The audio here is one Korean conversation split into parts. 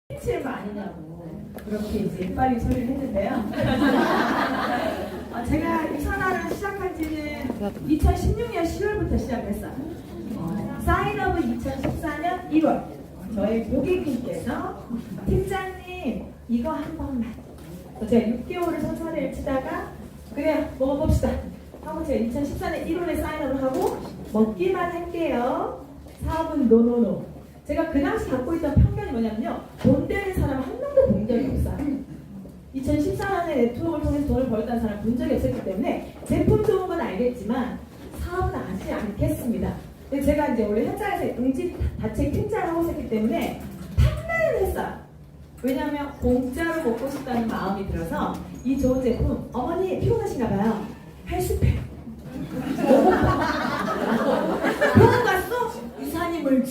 팬츠엠 아니냐고 그렇게 이제 빨리 소리를 했는데요. 제가 이 산화를 시작한 지는 2016년 10월부터 시작했어요. 사인업은 2014년 1월. 저희 고객님께서 팀장님 이거 한 번만. 제가 6개월을 선사를 치다가 그래 먹어봅시다 하고 제가 2014년 1월에 사인업을 하고 먹기만 할게요. 사업은 노노노. 제가 그 당시 갖고 있던 편견이 뭐냐면요. 돈 되는 사람 한 명도 본 적이 없어요. 2014년에 네트워크를 통해서 돈을 벌었다는 사람 본 적이 없었기 때문에 제품 좋은 건 알겠지만 사업은 하지 않겠습니다. 근데 제가 이제 원래 현장에서 응집 자체 팀장을 하고 있었기 때문에 판매를 했어요. 왜냐하면 공짜로 먹고 싶다는 마음이 들어서 이 좋은 제품 어머니 피곤하신가 봐요. 헬스팩 병원 갔어? 이사님을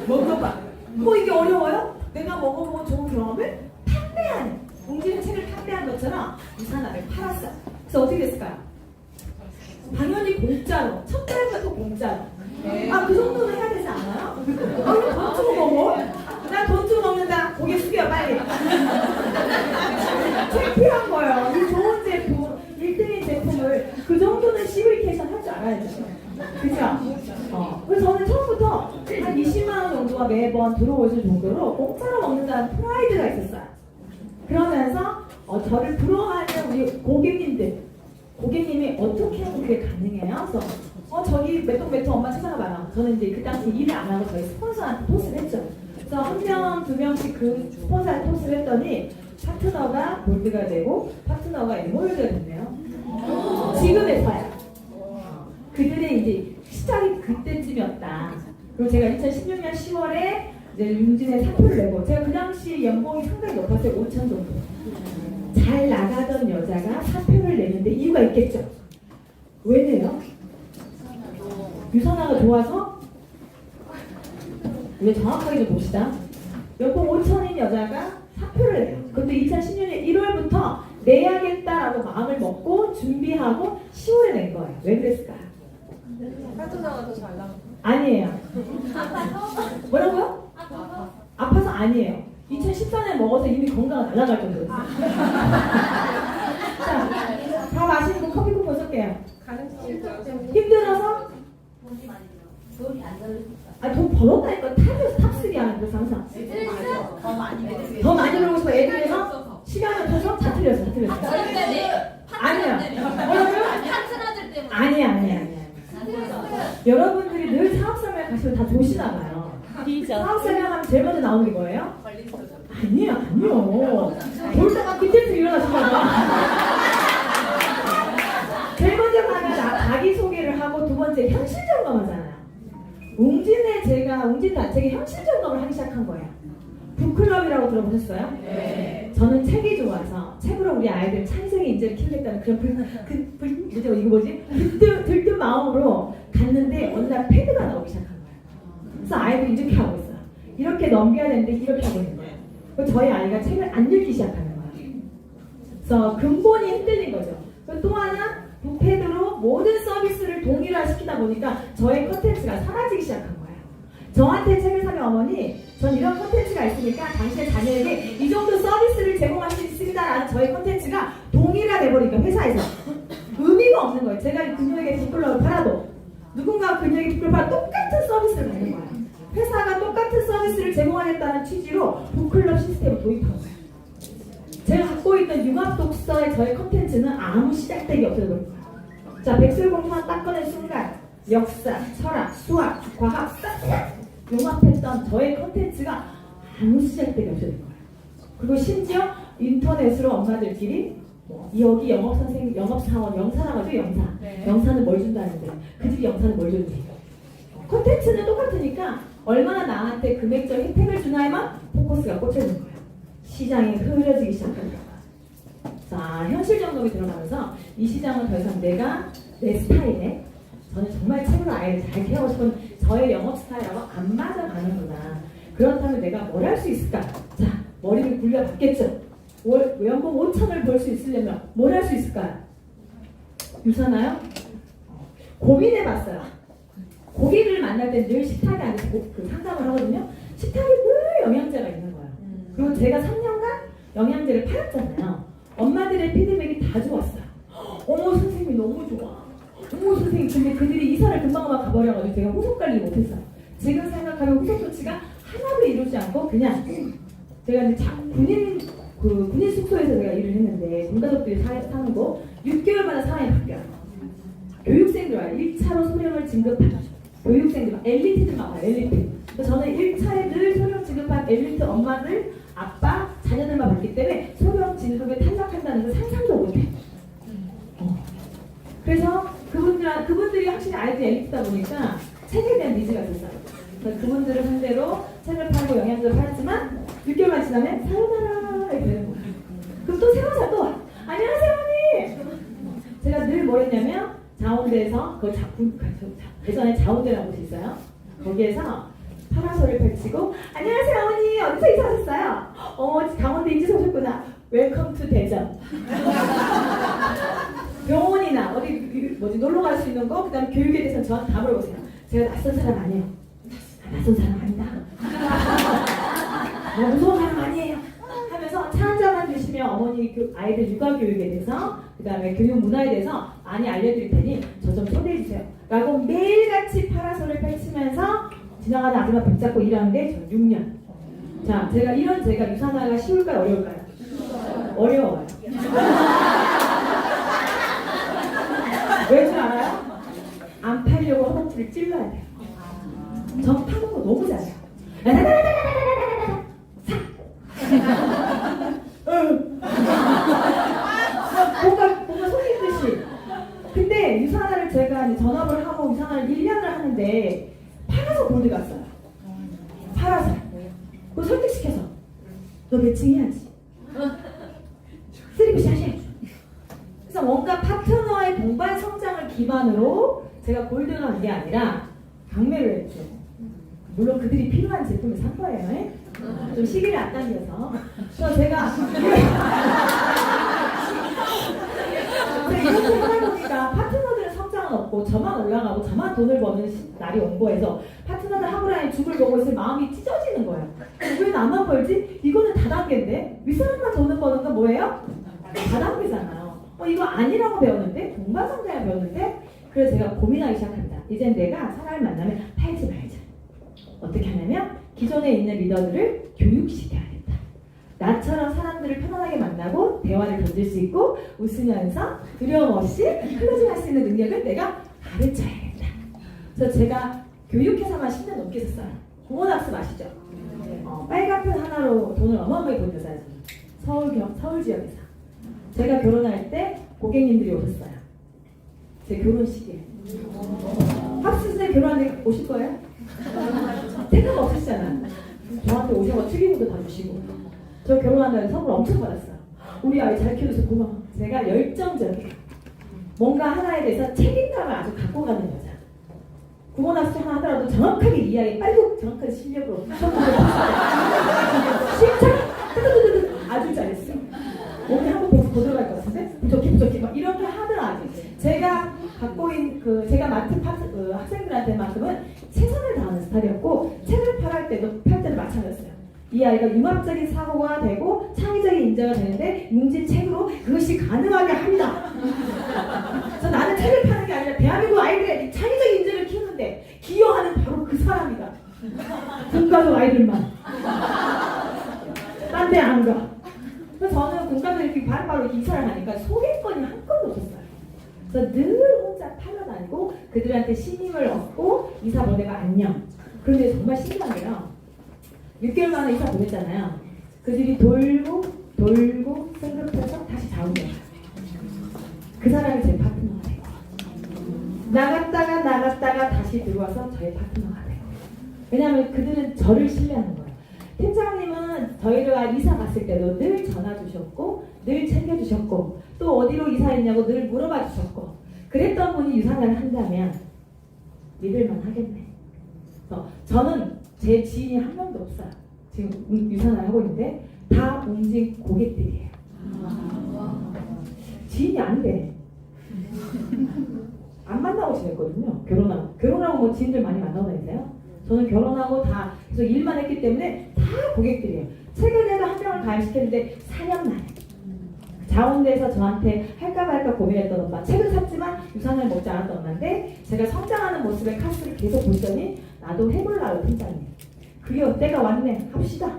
먹어봐. 뭐 이게 어려워요? 내가 먹어본 좋은 경험을 판매하는 웅지는 책을 판매한 것처럼 유산화를 팔았어요. 그래서 어떻게 됐을까요? 당연히 공짜로 첫 달부터 공짜로. 그 정도는 해야 되지 않아요? 돈 주고 먹어? 나 돈 주고 먹는다. 고개 숙여 빨리. 창피한 거예요. 이 좋은 제품 1등인 제품을 그 정도는 시뮬리케이션 할 줄 알아야죠. 그죠? 그래서 저는 처음부터 한 20만원 정도가 매번 들어오실 정도로 공짜로 먹는다는 프라이드가 있었어요. 그러면서 저를 부러워하는 우리 고객님이 어떻게 하면 그게 가능해요? 그래서 저기 몇동 엄마 찾아가봐요. 저는 이제 그 당시 일을 안 하고 저희 스폰서한테 토스를 했죠. 그래서 한 명, 두 명씩 그 스폰서한테 토스를 했더니 파트너가 골드가 되고 파트너가 에메랄드가 됐네요. 지금에서야. 그들의 이제 시작이 그때쯤이었다. 그리고 제가 2016년 10월에 이제 융진에 사표를 내고 제가 그 당시 연봉이 상당히 높았어요. 5천 정도. 잘 나가던 여자가 사표를 내는데 이유가 있겠죠. 왜 내요? 유산화가 좋아서? 왜 정확하게 좀 봅시다. 연봉 5천인 여자가 사표를 내요. 근데 2016년 1월부터 내야겠다라고 마음을 먹고 준비하고 10월에 낸 거예요. 왜 그랬을까요? 파트너가 더 잘 나가. 아니에요. 뭐라고요? 아파서 아니에요. 2014년에 먹어서 이미 건강은 날아갈 정도였어요. 자, 다 마시는 거 커피 쿠폰 쏠게요. 힘들어서? 돈이 안 들어요. 돈 벌었다니까. 탑3 하는 거죠, 항상. 더 많이 벌고 싶어. 애들에서 시간을 타서 다 틀렸어. 아니야. 뭐라고요? 파트너들 때문에. 아니야. 여러분들이 늘 사업설명 가시면 다 좋으시나 봐요. 사업설명하면 제일 먼저 나오는 게 뭐예요? 아니요. 돌다가 그때부터 일어나시나 봐. 제일 먼저 가면 자기소개를 하고 두 번째 현실 점검하잖아요. 웅진 자체가 현실 점검을 하기 시작한 거예요. 북클럽이라고 들어보셨어요? 네. 저는 책이 좋아서 책으로 우리 아이들 창의적인 인재를 키우겠다는 그런 들뜬 마음으로 갔는데 어느 날 패드가 나오기 시작한 거예요. 그래서 아이들이 이렇게 하고 있어요. 이렇게 넘겨야 되는데 이렇게 하고 있는 거예요. 그래서 저희 아이가 책을 안 읽기 시작하는 거예요. 그래서 근본이 흔들린 거죠. 또 하나 북패드로 모든 서비스를 동일화시키다 보니까 저의 컨텐츠가 사라지기 시작한 거예요. 저한테 책을 사면 어머니 전 이런 컨텐츠가 있으니까 당신의 자녀에게 이 정도 서비스를 제공할 수 있습니다라는 저의 컨텐츠가 동일화돼버리니까 회사에서 의미가 없는 거예요. 제가 그녀에게 북클럽을 팔아도 누군가 그녀에게 북클럽을 팔아도 똑같은 서비스를 받는 거예요. 회사가 똑같은 서비스를 제공하겠다는 취지로 북클럽 시스템을 도입한 거예요. 제가 갖고 있던 융합 독서의 저의 컨텐츠는 아무 시작대기 없어져버린 거예요. 자, 백설공주만 딱 꺼낸 순간 역사, 철학, 수학, 과학 싹 융합했던 저의 컨텐츠가 아무 시작대기 없어진 거예요. 그리고 심지어 인터넷으로 엄마들끼리 여기 영업선생님, 영업사원, 영사라고 하죠, 영사. 네. 영사는 뭘 준다는데 그 집 영사는 뭘 주는지. 컨텐츠는 똑같으니까 얼마나 나한테 금액적 혜택을 주나에만 포커스가 꽂혀있는 거예요. 시장이 흐려지기 시작하는 거예요. 자, 현실 점검이 들어가면서 이 시장은 더 이상 내가 내 스타일에 저는 정말 책으로 아이를 잘 케어하고 싶은 저의 영업 스타일하고 안 맞아가는구나. 그렇다면 내가 뭘 할 수 있을까? 자, 머리를 굴려봤겠죠. 연봉 5천을 벌 수 있으려면 뭘 할 수 있을까요? 유사나요? 고민해봤어요. 고객을 만날 때 늘 식탁에 앉아서 그 상담을 하거든요. 식탁에 늘 영양제가 있는 거예요. 그리고 제가 3년간 영양제를 팔았잖아요. 엄마들의 피드백이 다 좋았어요. 어머 선생님이 너무 좋아. 어머 선생님 근데 그들이 이사를 금방금방 가버려가지고 제가 후속 관리 못했어요. 지금 생각하면 후속 조치가 하나도 이루지 않고 그냥 제가 이제 군인 숙소에서 제가 일을 했는데 군가족들이 사는 거 6개월마다 사람이 바뀌어요. 교육생들 와요. 1차로 소령을 진급한 교육생들, 엘리트들만 와요. 엘리트. 그래서 저는 1차에 늘 소령 진급한 엘리트 엄마들, 아빠, 자녀들만 봤기 때문에 소령 진급에 탈락한다는 걸 상상도 못해요. 그래서 그분들이 확실히 아이들이 엘리트다 보니까 책에 대한 니즈가 있었어요. 그래서 그분들을 상대로 책을 팔고 영양제를 팔았지만 6개월만 지나면 사요나라 이렇게 되는 거예요. 그럼 또 새로운 사람 또 와. 안녕하세요 어머니. 제가 늘 뭐 했냐면 자원대에서 그 예전에 자원대라는 곳이 있어요. 거기에서 파라솔을 펼치고 안녕하세요 어머니 어디서 이사하셨어요? 강원도 인제서 오셨구나. 웰컴 투 대전. 병원이나 어디 놀러 갈 수 있는 거 그다음에 교육에 대해서 저한테 다 물어보세요. 제가 낯선 사람 아니에요. 낯선 사람 아니다. 무서운 사람 아니에요. 하면서 차 한 잔만 주시면 어머니 아이들 육아 교육에 대해서 그다음에 교육 문화에 대해서 많이 알려드릴 테니 저 좀 초대해 주세요. 라고 매일같이 파라솔을 펼치면서 지나가는 아줌마 붙잡고 일하는 게 전 6년. 자, 제가 유산화가 쉬울까요? 어려울까요? 어려워요. 왜 줄 알아요? 안 팔려고 허벅지를 찔러야 돼요. 전 파는 거 너무 잘해요. 뭔가 속이듯이. 근데 유산화를 제가 이제 전업을 하고 유산화를 1년을 하는데 팔아서 골드 갔어요. 팔아서. 그거 설득시켜서 너 매칭해야지. 쓰리부시 하셔야지. 그래서 뭔가 파트너의 동반 성장을 기반으로 제가 골드를 한 게 아니라 강매를 했죠. 물론 그들이 필요한 제품을 산 거예요. 에? 좀 시기를 안 당겨서. 그래서 제가 이렇게 하다 보니까 파트너들의 성장은 없고 저만 올라가고 저만 돈을 버는 날이 온 거에서 파트너들 하루라인 죽을 보고 있을 마음이 찢어지는 거예요. 왜 나만 벌지? 이거는 다단계인데 윗사람만 돈을 버는 건 뭐예요? 다단계잖아요. 이거 아니라고 배웠는데 동반성장을 배웠는데 그래서 제가 고민하기 시작합니다. 이젠 내가 사람을 만나면 팔지 말자. 어떻게 하냐면 기존에 있는 리더들을 교육시켜야겠다. 나처럼 사람들을 편안하게 만나고 대화를 던질 수 있고 웃으면서 두려움 없이 클로징할 수 있는 능력을 내가 가르쳐야겠다. 그래서 제가 교육회사만 10년 넘게 썼어요. 공원학습 아시죠? 빨간펜 하나로 돈을 어마어마하게 벌었어요. 서울 지역에서. 제가 결혼할 때 고객님들이 오셨어요. 제 결혼식에. 학생들 결혼하는데 오실 거예요? 생각 없으시잖아. 저한테 오셔서 축의금도 다 주시고 저 결혼한다는 선물 엄청 받았어요. 우리 아이 잘 키워줘서 고마워. 제가 열정적이에요. 뭔가 하나에 대해서 책임감을 아주 갖고 가는 여자. 구몬학습 하나 하더라도 정확하게 이해하기 빨리 정확한 실력으로 실착 아주 잘했어. 몸이 한번 더 들어갈 것 같은데 부족해 막 이렇게 하더라도 제가 갖고 있는 제가 맡은 학생들한테만큼은 최선을 다하는 스타일이었고 책을 팔 때도 마찬가지였어요. 이 아이가 융합적인 사고가 되고 창의적인 인재가 되는데 융진 책으로 그것이 가능하게 합니다. 그래서 나는 책을 파는 게 아니라 대한민국 아이들의 창의적인 인재를 키우는데 기여하는 바로 그 사람이다. 군가족 아이들만. 딴 데 안 가. 그래서 저는 군가족 이렇게 바로바로 이렇게 이사를 하니까 소개권이 한 건도 없었어요. 그래서 늘 혼자 팔려다니고 그들한테 신임을 얻고 이사 보내가 안녕. 그런데 정말 신기한 게요. 6개월 만에 이사 보냈잖아요. 그들이 돌고 생각해서 다시 자원돼요. 그 사람이 제 파트너가 되고 나갔다가 다시 들어와서 저의 파트너가 되고 왜냐하면 그들은 저를 신뢰하는 거예요. 팀장님은 저희가 이사 갔을 때도 늘 전화 주셨고 늘 챙겨주셨고 또 어디로 이사했냐고 늘 물어봐 주셨고 그랬던 분이 유산화를 한다면 믿을만 하겠네. 저는 제 지인이 한 명도 없어요. 지금 유산화를 하고 있는데 다 웅진 고객들이에요. 지인이 안 돼. 안 만나고 지냈거든요. 결혼하고 뭐 지인들 많이 만나고 다니세요? 저는 결혼하고 다 계속 일만 했기 때문에 다 고객들이에요. 최근에도 한 명을 가입시켰는데 4년 만에 자원대에서 저한테 할까 말까 고민했던 엄마, 책은 샀지만 유산을 먹지 않았던 엄마인데 제가 성장하는 모습의 카스를 계속 보더니 나도 해보려고 팀장님. 그게 때가 왔네. 합시다.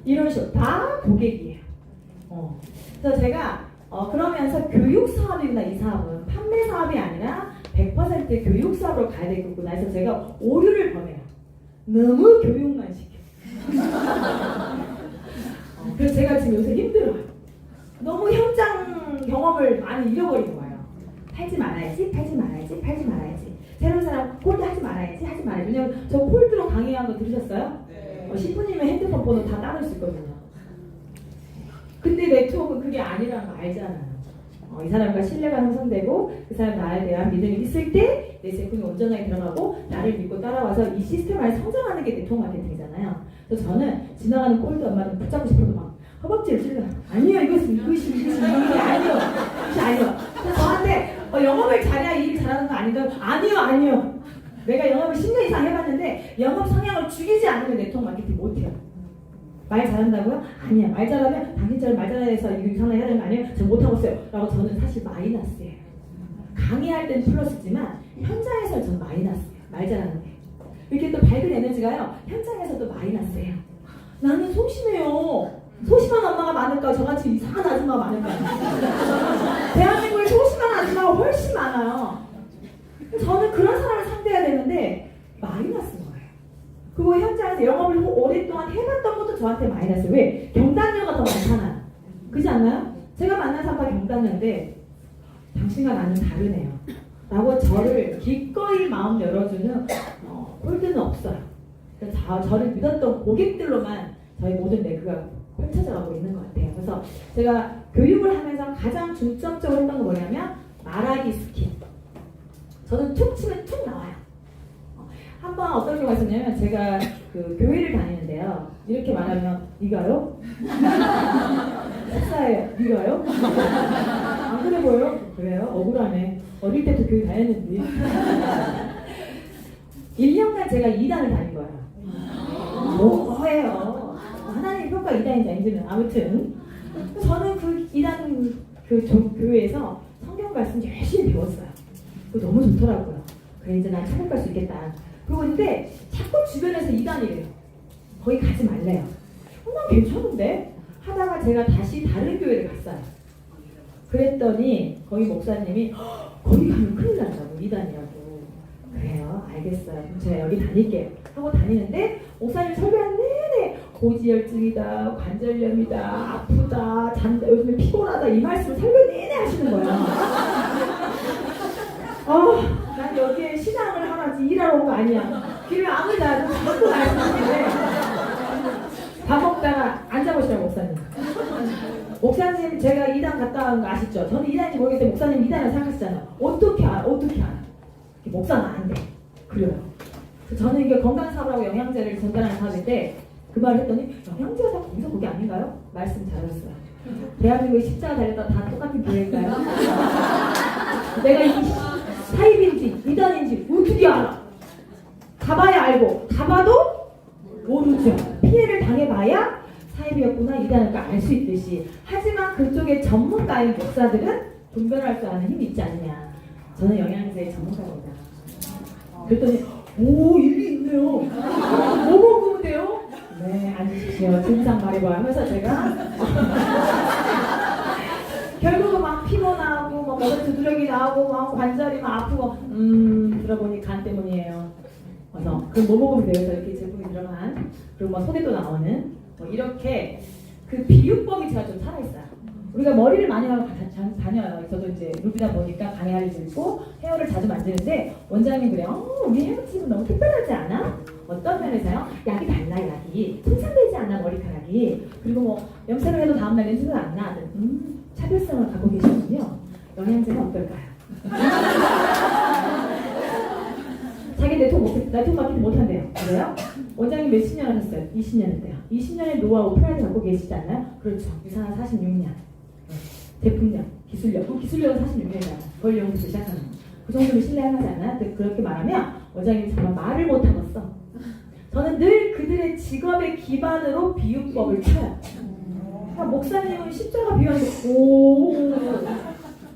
이런 식으로 다 고객이에요. 그래서 제가 그러면서 교육 사업이구나. 이 사업은 판매 사업이 아니라 100% 교육 사업으로 가야 되겠구나 해서 제가 오류를 범해요. 너무 교육만 시켜. 그래서 제가 지금 요새 힘들어요. 너무 현장 경험을 많이 잃어버린 거예요. 팔지 말아야지, 팔지 말아야지, 팔지 말아야지. 새로운 사람 콜드 하지 말아야지, 하지 말아야지. 왜냐면 저 콜드로 강의한 거 들으셨어요? 신부님의 핸드폰 번호 다 따로 있을 거든요. 근데 네트워크는 그게 아니라는 거 알잖아요. 이 사람과 신뢰가 형성되고 그 사람 나에 대한 믿음이 있을 때 내 제품이 온전하게 들어가고 나를 믿고 따라와서 이 시스템 안에 성장하는 게 네트워크 마케팅이잖아요. 그래서 저는 지나가는 콜드 엄마는 붙잡고 싶어도 막 허벅지를 찔러. 아니요, 이것이 아니요. 이것이 아니요. 그래서 저한테 영업을 잘해야 일 잘하는 거 아닌가요? 아니요. 내가 영업을 10년 이상 해봤는데 영업 성향을 죽이지 않으면 네트워크 마케팅 못해요. 말 잘한다고요? 아니야. 말 잘하면 당신처럼 말 잘해서 이거 이상하게 해야 되는 거 아니에요? 저 못하고 있어요. 라고 저는 사실 마이너스예요. 강의할 땐 플러스지만 현장에서 전 마이너스예요. 말 잘하는 게. 이렇게 또 밝은 에너지가요. 현장에서도 마이너스예요. 나는 소심해요. 소심한 엄마가 많을까? 저같이 이상한 아줌마가 많을까요? 대한민국에 소심한 아줌마가 훨씬 많아요. 저는 그런 사람을 상대해야 되는데 마이너스인 거예요. 그리고 현장에서 영업을 오랫동안 해봤던 것도 저한테 마이너스. 왜? 경단녀가 더 많잖아. 그렇지 않나요? 제가 만난 사람과 경단녀인데 당신과 나는 다르네요. 라고 저를 기꺼이 마음 열어주는 홀드는 없어요. 저를 믿었던 고객들로만 저희 모든 매크가 펼쳐져가고 있는 것 같아요. 그래서 제가 교육을 하면서 가장 중점적으로 했던 건 뭐냐면 말하기 스킬. 저는 툭 치면 툭 나와요. 한번 어떤 경우가 있었냐면 제가 그 교회를 다니는데요. 이렇게 말하면 니가요? 식사예요. 니가요? 안 그래 보여요? 그래요? 억울하네. 어릴 때부터 교회 다녔는데 1년간 제가 2단을 다닌 거예요. 뭐예요? 하나님 평가 2단인지 아닌지는 아무튼 저는 그 2단 교회에서 성경 말씀 열심히 배웠어요. 그거 너무 좋더라고요. 그래 이제 난 천국 갈 수 있겠다. 그리고 근데 자꾸 주변에서 2단이래요. 거기 가지 말래요. 난 괜찮은데? 하다가 제가 다시 다른 교회를 갔어요. 그랬더니 거기 목사님이 거기 가면 큰일 난다고 2단이라고. 그래요? 알겠어요. 그럼 제가 여기 다닐게요. 하고 다니는데 목사님 설교하는 내내 고지혈증이다, 관절염이다, 아프다, 잔다, 요즘에 피곤하다 이 말씀을 설교 내내 하시는 거야. 난 여기에 신앙을 하나지 일하러 온 거 아니야. 길을 아무리 나도 자꾸 말씀하시는데 밥 먹다가 앉아보시라고 목사님. 목사님 제가 2단 갔다 온 거 아시죠? 저는 2단인지 모르겠는데 목사님 2단을 생각하시잖아. 어떻게 알아? 목사는 안 돼. 그래요. 저는 이게 건강사업하고 영양제를 전달하는 사업인데 그 말을 했더니 영양제가 다 거기서 거기 아닌가요? 말씀 잘하셨어요. 대한민국에 십자가 달렸다 다 똑같은 교회일까요? 내가 이 사입인지 이단인지 어떻게 알아? 가봐야 알고 가봐도 모르죠. 피해를 당해봐야 사입이었구나 이단일까 알 수 있듯이. 하지만 그쪽에 전문가인 목사들은 분별할 줄 아는 힘이 있지 않느냐. 저는 영양제의 전문가입니다. 그랬더니 오 일리 있네요. 뭐 먹으면 돼요? 네 앉으십시오. 증상 말해봐 하면서 제가 결국은 막 피곤하고 막 머리 두드러기 나오고 막 관절이 막 아프고 들어보니 간 때문이에요. 그래서 그럼 뭐 먹으면 돼요? 그래서 이렇게 제품이 들어간 그리고 막 손에도 나오는 이렇게 그 비유법이 제가 좀 살아있어요. 우리가 머리를 많이 하고 다녀요. 저도 이제 루비다 보니까 강의할 일도 있고 헤어를 자주 만드는데 원장님 그래요. 우리 헤어팀은 너무 특별하지 않아? 어떤 면에서요? 약이 달라 약이. 손상되지 않아 머리카락이. 그리고 뭐 염색을 해도 다음날 냄새가 안 나. 차별성을 갖고 계시군요. 영양제는 어떨까요? 자기 네트워크 마케팅 못한대요. 그래요? 원장님 몇십 년 하셨어요? 20년 했대요. 20년의 노하우 프라이드 갖고 계시지 않나요? 그렇죠. 유산한 46년. 제품력, 기술력. 기술력은 46년이잖아요. 그걸 연구부터 시작하는 거. 그 정도면 신뢰하지 않아요? 그렇게 말하면 원장님 정말 말을 못하겠어. 저는 늘 그들의 직업의 기반으로 비유법을 쳐요. 목사님은 십자가 비유하니까 오,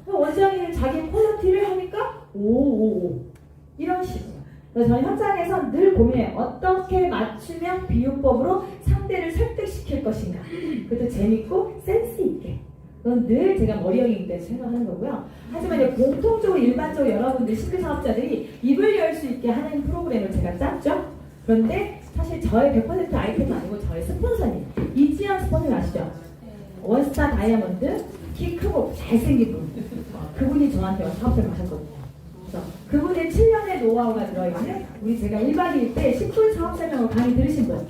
원장님은 자기 퀄리티를 하니까 오, 이런 식으로. 그래서 저희 현장에서 늘 고민해요. 어떻게 맞추면 비유법으로 상대를 설득시킬 것인가. 그것도 재밌고 센스 있게. 그건 늘 제가 머리형이기 때문에 생각하는 거고요. 하지만 이제 공통적으로 일반적으로 여러분들 신규 사업자들이 입을 열 수 있게 하는 프로그램을 제가 짰죠. 그런데 사실 저의 100% 아이템은 아니고 저의 스폰서님 이지연 스폰서님 아시죠? 원스타 다이아몬드 키 크고 잘생긴 분. 그분이 저한테 사업을 하셨거든요. 그래서 그분의 7년의 노하우가 들어있는 우리 제가 1박 2일 때 10분 사업 설명을 강의 들으신 분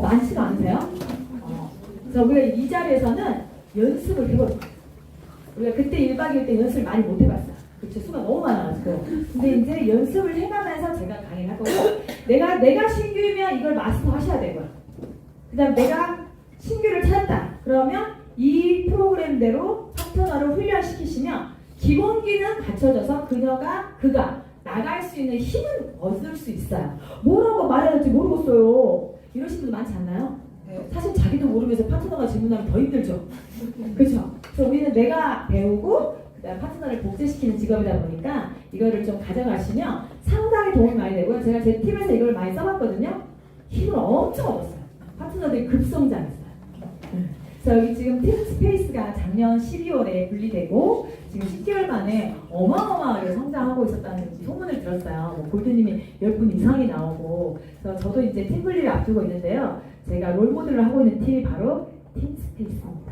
많지가 않으세요? 그래서 우리가 이 자리에서는 연습을 해볼게요. 우리가 그때 1박 2일 때 연습을 많이 못 해봤어요. 그쵸? 수가 너무 많아가지고. 근데 이제 연습을 해가면서 제가 강의를 할 거고, 내가 신규이면 이걸 마스터 하셔야 되고요. 그 다음 내가 신규를 찾았다. 그러면 이 프로그램대로 파트너를 훈련시키시면 기본기는 갖춰져서 그가 나갈 수 있는 힘은 얻을 수 있어요. 뭐라고 말해야 될지 모르겠어요. 이러신 분들 많지 않나요? 사실 자기도 모르면서 파트너가 질문하면 더 힘들죠. 그렇죠? 그래서 우리는 내가 배우고 그다음 파트너를 복제시키는 직업이다 보니까 이거를 좀 가져가시면 상당히 도움이 많이 되고요. 제가 제 팀에서 이걸 많이 써봤거든요. 힘을 엄청 얻었어요. 파트너들이 급성장했어요. 그래서 여기 지금 팀 스페이스가 작년 12월에 분리되고 지금 10개월 만에 어마어마하게 성장하고 있었다는 소문을 들었어요. 뭐 골드님이 10분 이상이 나오고. 그래서 저도 이제 팀 분리를 앞두고 있는데요. 제가 롤모델을 하고 있는 팀이 바로 팀 스페이스입니다.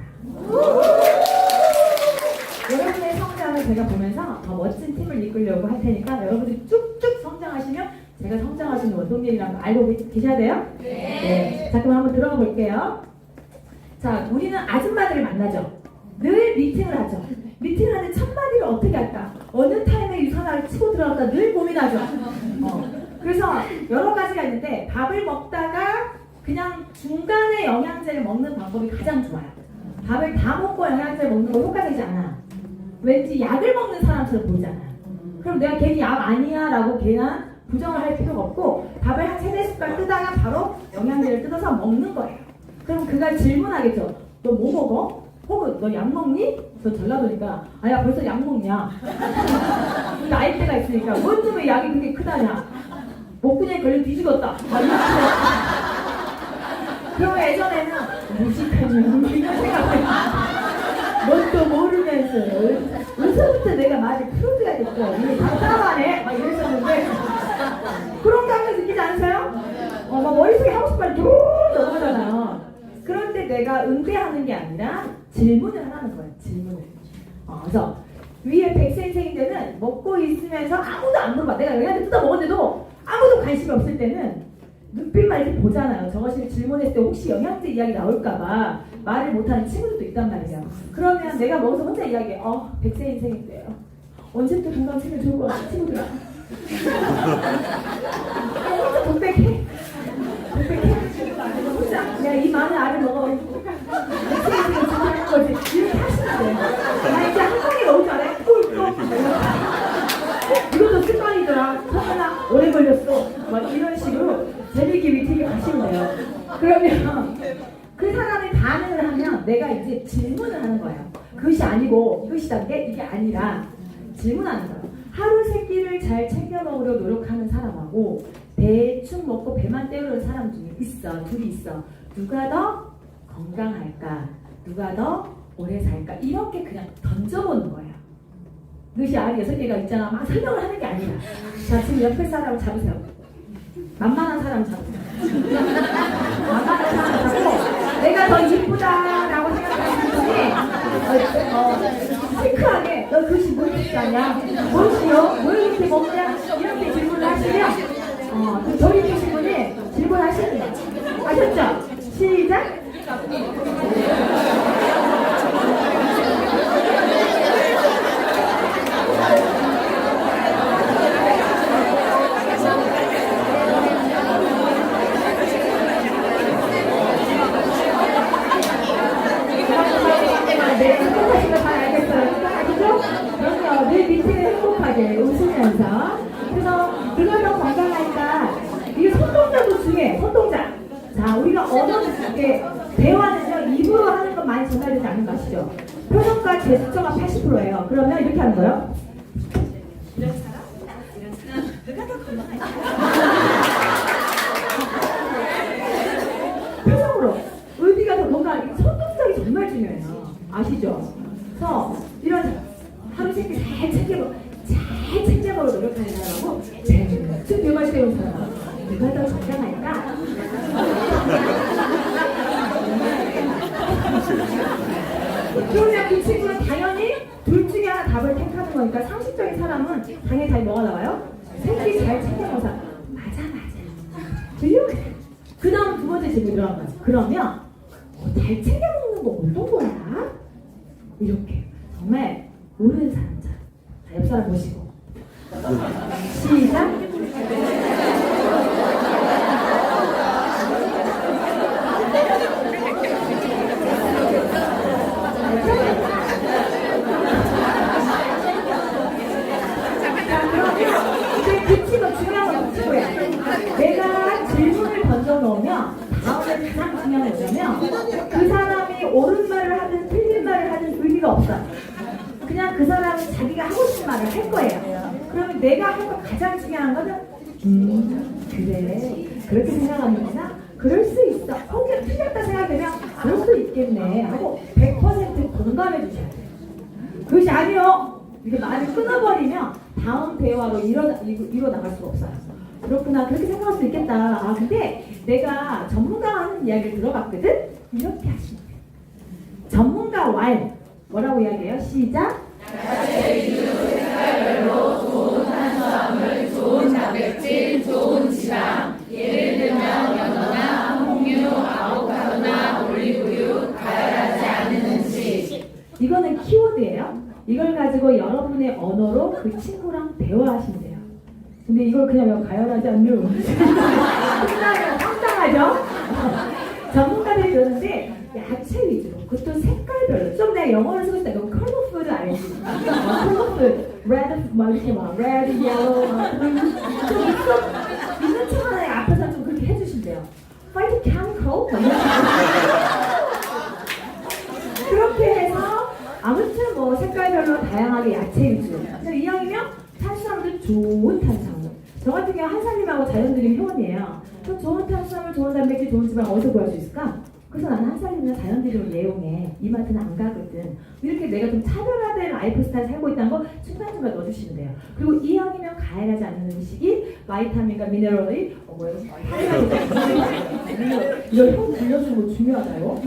여러분의 성장을 제가 보면서 더 멋진 팀을 이끌려고 할 테니까 여러분들이 쭉쭉 성장하시면 제가 성장하시는 원동력이라는 거 알고 계셔야 돼요? 네. 자, 그럼 한번 들어가 볼게요. 자, 우리는 아줌마들을 만나죠. 늘 미팅을 하죠. 미팅을 하는데 첫 마디를 어떻게 할까? 어느 타임에 유산화를 치고 들어갈까 늘 고민하죠. 그래서 여러 가지가 있는데 밥을 먹다가 그냥 중간에 영양제를 먹는 방법이 가장 좋아요. 밥을 다 먹고 영양제를 먹는 거 효과되지 않아. 왠지 약을 먹는 사람처럼 보이잖아요. 그럼 내가 괜히 약 아니야 라고 걔나 부정을 할 필요가 없고 밥을 한 3-4숟갈 뜨다가 바로 영양제를 뜯어서 먹는 거예요. 그럼 그가 질문하겠죠. 너 뭐 먹어? 혹은 너 약 먹니? 저 전라도니까 아야 벌써 약 먹냐? 나이대가 있으니까 뭔 놈의 약이 그렇게 크다냐? 목구멍에 걸려 뒤죽었다. 그럼 예전에는 무식하냐? 이런 생각을 뭣도 모르면서 어디서부터 내가 말을 풀어줘야 됐어. 이게 답답하네? 막 이랬었는데 그런 감정 느끼지 않으세요? 막 머릿속에 하고 싶은 말이 쭉 넘어가잖아요. 그런데 내가 응대하는 게 아니라 질문을 하는 거예요. 질문을. 그래서 위에 백센생인데는 먹고 있으면서 아무도 안 물어봐. 내가 여기한테 뜯어 먹었는데도 아무도 관심이 없을 때는 눈빛만 이렇게 보잖아요. 저것이 질문했을 때 혹시 영양제 이야기 나올까봐 말을 못하는 친구들도 있단 말이에요. 그러면 내가 먹어서 혼자 이야기해. 백세 인생인데요. 언제부터 건강 챙겨 좋을 것 같아, 친구들아. 혼자 독백해. 혼자. 내가 이 많은 알을 먹어. 백세 인생을 좋아하는 거지. 이렇게 하시면 돼요. 나 이제 한 방에 먹을 줄 알아요? 꿀꺽. 이것도 습관이더라. 하나 오래 걸렸어. 막 이런 식으로 재밌게 미팅에 가시면 돼요. 그러면 그 사람이 반응을 하면 내가 이제 질문을 하는 거예요. 그것이 아니고 이것이란 게 이게 아니라 질문하는 거예요. 하루 세 끼를 잘 챙겨 먹으려 노력하는 사람하고 대충 먹고 배만 때우는 사람 중에 있어. 둘이 있어. 누가 더 건강할까? 누가 더 오래 살까? 이렇게 그냥 던져보는 거예요. 그것이 알이 6개가 있잖아. 막 설명을 하는 게 아니라. 자, 지금 옆에 사람을 잡으세요. 만만한 사람 잡으세요. 만만한 사람 잡고 내가 더 이쁘다라고 생각하는 분이 시크하게 너 그것이 무엇이 아냐? 무엇이요? 뭘 이렇게 먹냐? 이렇게 질문을 하시면 저희 계신 분이 질문하시는 거예요. 아셨죠? 시작! 네, 행복하신 거 잘 알겠어요. 아시죠? 그럼요. 늘 미팅을 행복하게 웃으면서. 그래서 그걸 더 건강하니까 이게 성공적 언어는 이게 대화는요 입으로 하는 건 많이 전달되지 않는 거 아시죠? 표정과 제스처가 80%예요. 그러면 이렇게 하는 거예요. 표정으로 의미가 더 뭔가 손동작이 정말 중요해요. 아시죠? 그래서 이런 하루 세끼 잘 챙겨보고 노력하는 사람하고 좀 배워갈 때 온 사람 누가 더 적당할까? 그러면 그 친구는 당연히 둘 중에 하나 답을 택하는 거니까 상식적인 사람은 당연히 답이 뭐가 나와요? 새끼 잘 챙겨보는 사람 맞아 훌륭해. 그 다음 두 번째 질문이 들어간 거예요. 그러면 잘 챙겨 먹는 거 어떤 거야? 이렇게 정말 모르는 사람들. 자, 옆 사람 보시고 시작. 자, 그러면 이제 그 친구 중요한 건 그 친구야. 내가 질문을 던져 놓으면 다음에 가장 중요한 건 뭐냐면 그 사람이 옳은 말을 하든 틀린 말을 하든 의미가 없어. 그냥 그 사람은 자기가 하고 싶은 말을 할 거예요. 그러면 내가 한 거 가장 중요한 거는 그래 그렇게 생각하는구나. 그럴 수 있어. 혹여 틀렸다 생각되면 그럴 수 있겠네 하고 100% 공감해 주셔야 돼요. 그것이 아니요. 이렇게 말을 끊어버리면 다음 대화로 이뤄 나갈 수가 없어요. 그렇구나. 그렇게 생각할 수 있겠다. 아 근데 내가 전문가가 하는 이야기를 들어봤거든. 이렇게 하시면 돼요. 전문가 왈 뭐라고 이야기해요? 시작. 색깔별로 좋은 탄수화물, 좋은 단백질, 좋은 지방. 예를 들면 연어나 홍유, 아보카도나 올리브유, 가열하지 않은 음식. 이거는 키워드예요. 이걸 가지고 여러분의 언어로 그 친구랑 대화하시면 돼요. 근데 이걸 그냥 가열하지 않는 끝나면 황당하죠? 전문가들이 그러는데 야채 위주로 그것도 색깔별로 좀 내가 영어를 쓰고 있다 이거 컬러 푸드 알지? 컬러 푸드 레드 막 이렇게 막 레드 옐로우 좀 있는 척 하나 앞에서 좀 그렇게 해주신대요. 파이트 캠코 그렇게 해서 아무튼 뭐 색깔별로 다양하게 야채 위주로 그래서 이왕이면 탄수화물도 좋은 탄수화물 저 같은 경우 한살림하고 자연드림 회원이에요. 그럼 좋은 탄수화물, 좋은 단백질, 좋은 지방 어디서 구할 수 있을까? 그래서 나는 한살림이나 자연드림을 애용해. 이마트는 안 가거든. 이렇게 내가 좀 차별화된 라이프 스타일 살고 있다는 거 중간중간 넣어주시면 돼요. 그리고 이왕이면 가열하지 않는 음식이 바이타민과 미네랄이 뭐예요? 이거 형 불려주는 거 중요하다요.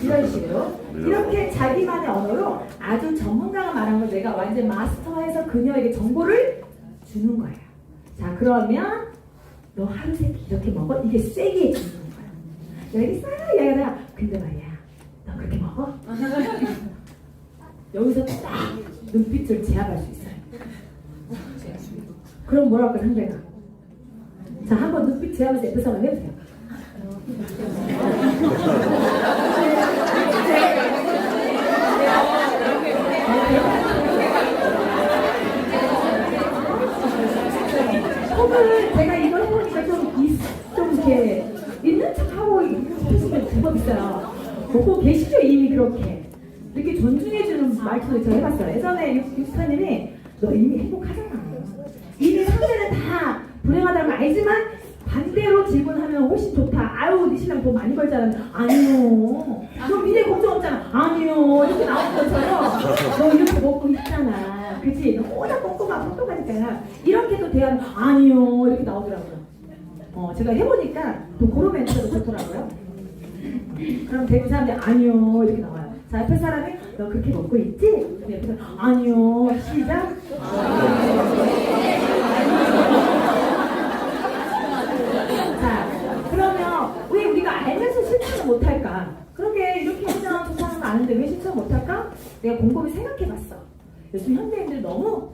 이런 식으로 이렇게 자기만의 언어로 아주 전문가가 말한 걸 내가 완전 마스터해서 그녀에게 정보를 주는 거예요. 자 그러면 너 하루 세끼 이렇게 먹어? 이게 세게 해주는 거야. 여기 싹 얘기하다가 근데 말이야 너 그렇게 먹어? 여기서 딱 눈빛을 제압할 수 있어요. 그럼 뭐라고 할까 상대가? 자 한번 눈빛 제압해서 F 상을 해보세요. 혹은 제가 이걸 해보니까 좀 이렇게 있는 척하고 하시면 방법 있어요. 보고 계시죠? 이미 그렇게 이렇게 존중해주는 말투도 제가 해봤어요. 예전에 육수사님이 너 이미 행복하잖아. 이미 상대는 다 불행하다는 걸 알지만 반대로 질문하면 훨씬 좋다. 아유 네 신랑 돈 많이 벌잖아. 아니요. 너 미래 걱정 없잖아. 아니요. 이렇게 나오는 것처럼 너 이렇게 먹고 있잖아. 그치? 너 꼬다 꼼꼼하고 똑똑하니까 이렇게도 대하면 아니요. 이렇게 나오더라고요. 제가 해보니까 또 그런 멘트도 좋더라고요. 그럼 대부 사람들이 아니요. 이렇게 나와요. 자 옆에 사람이 너 그렇게 먹고 있지? 옆에 사람 아니요. 시작. 자, 그러면 왜 우리가 알면서 실천을 못할까? 그러게 이렇게 하면 좋다는 거 아는데 왜 실천 못할까? 내가 곰곰이 생각해봤어. 요즘 현대인들 너무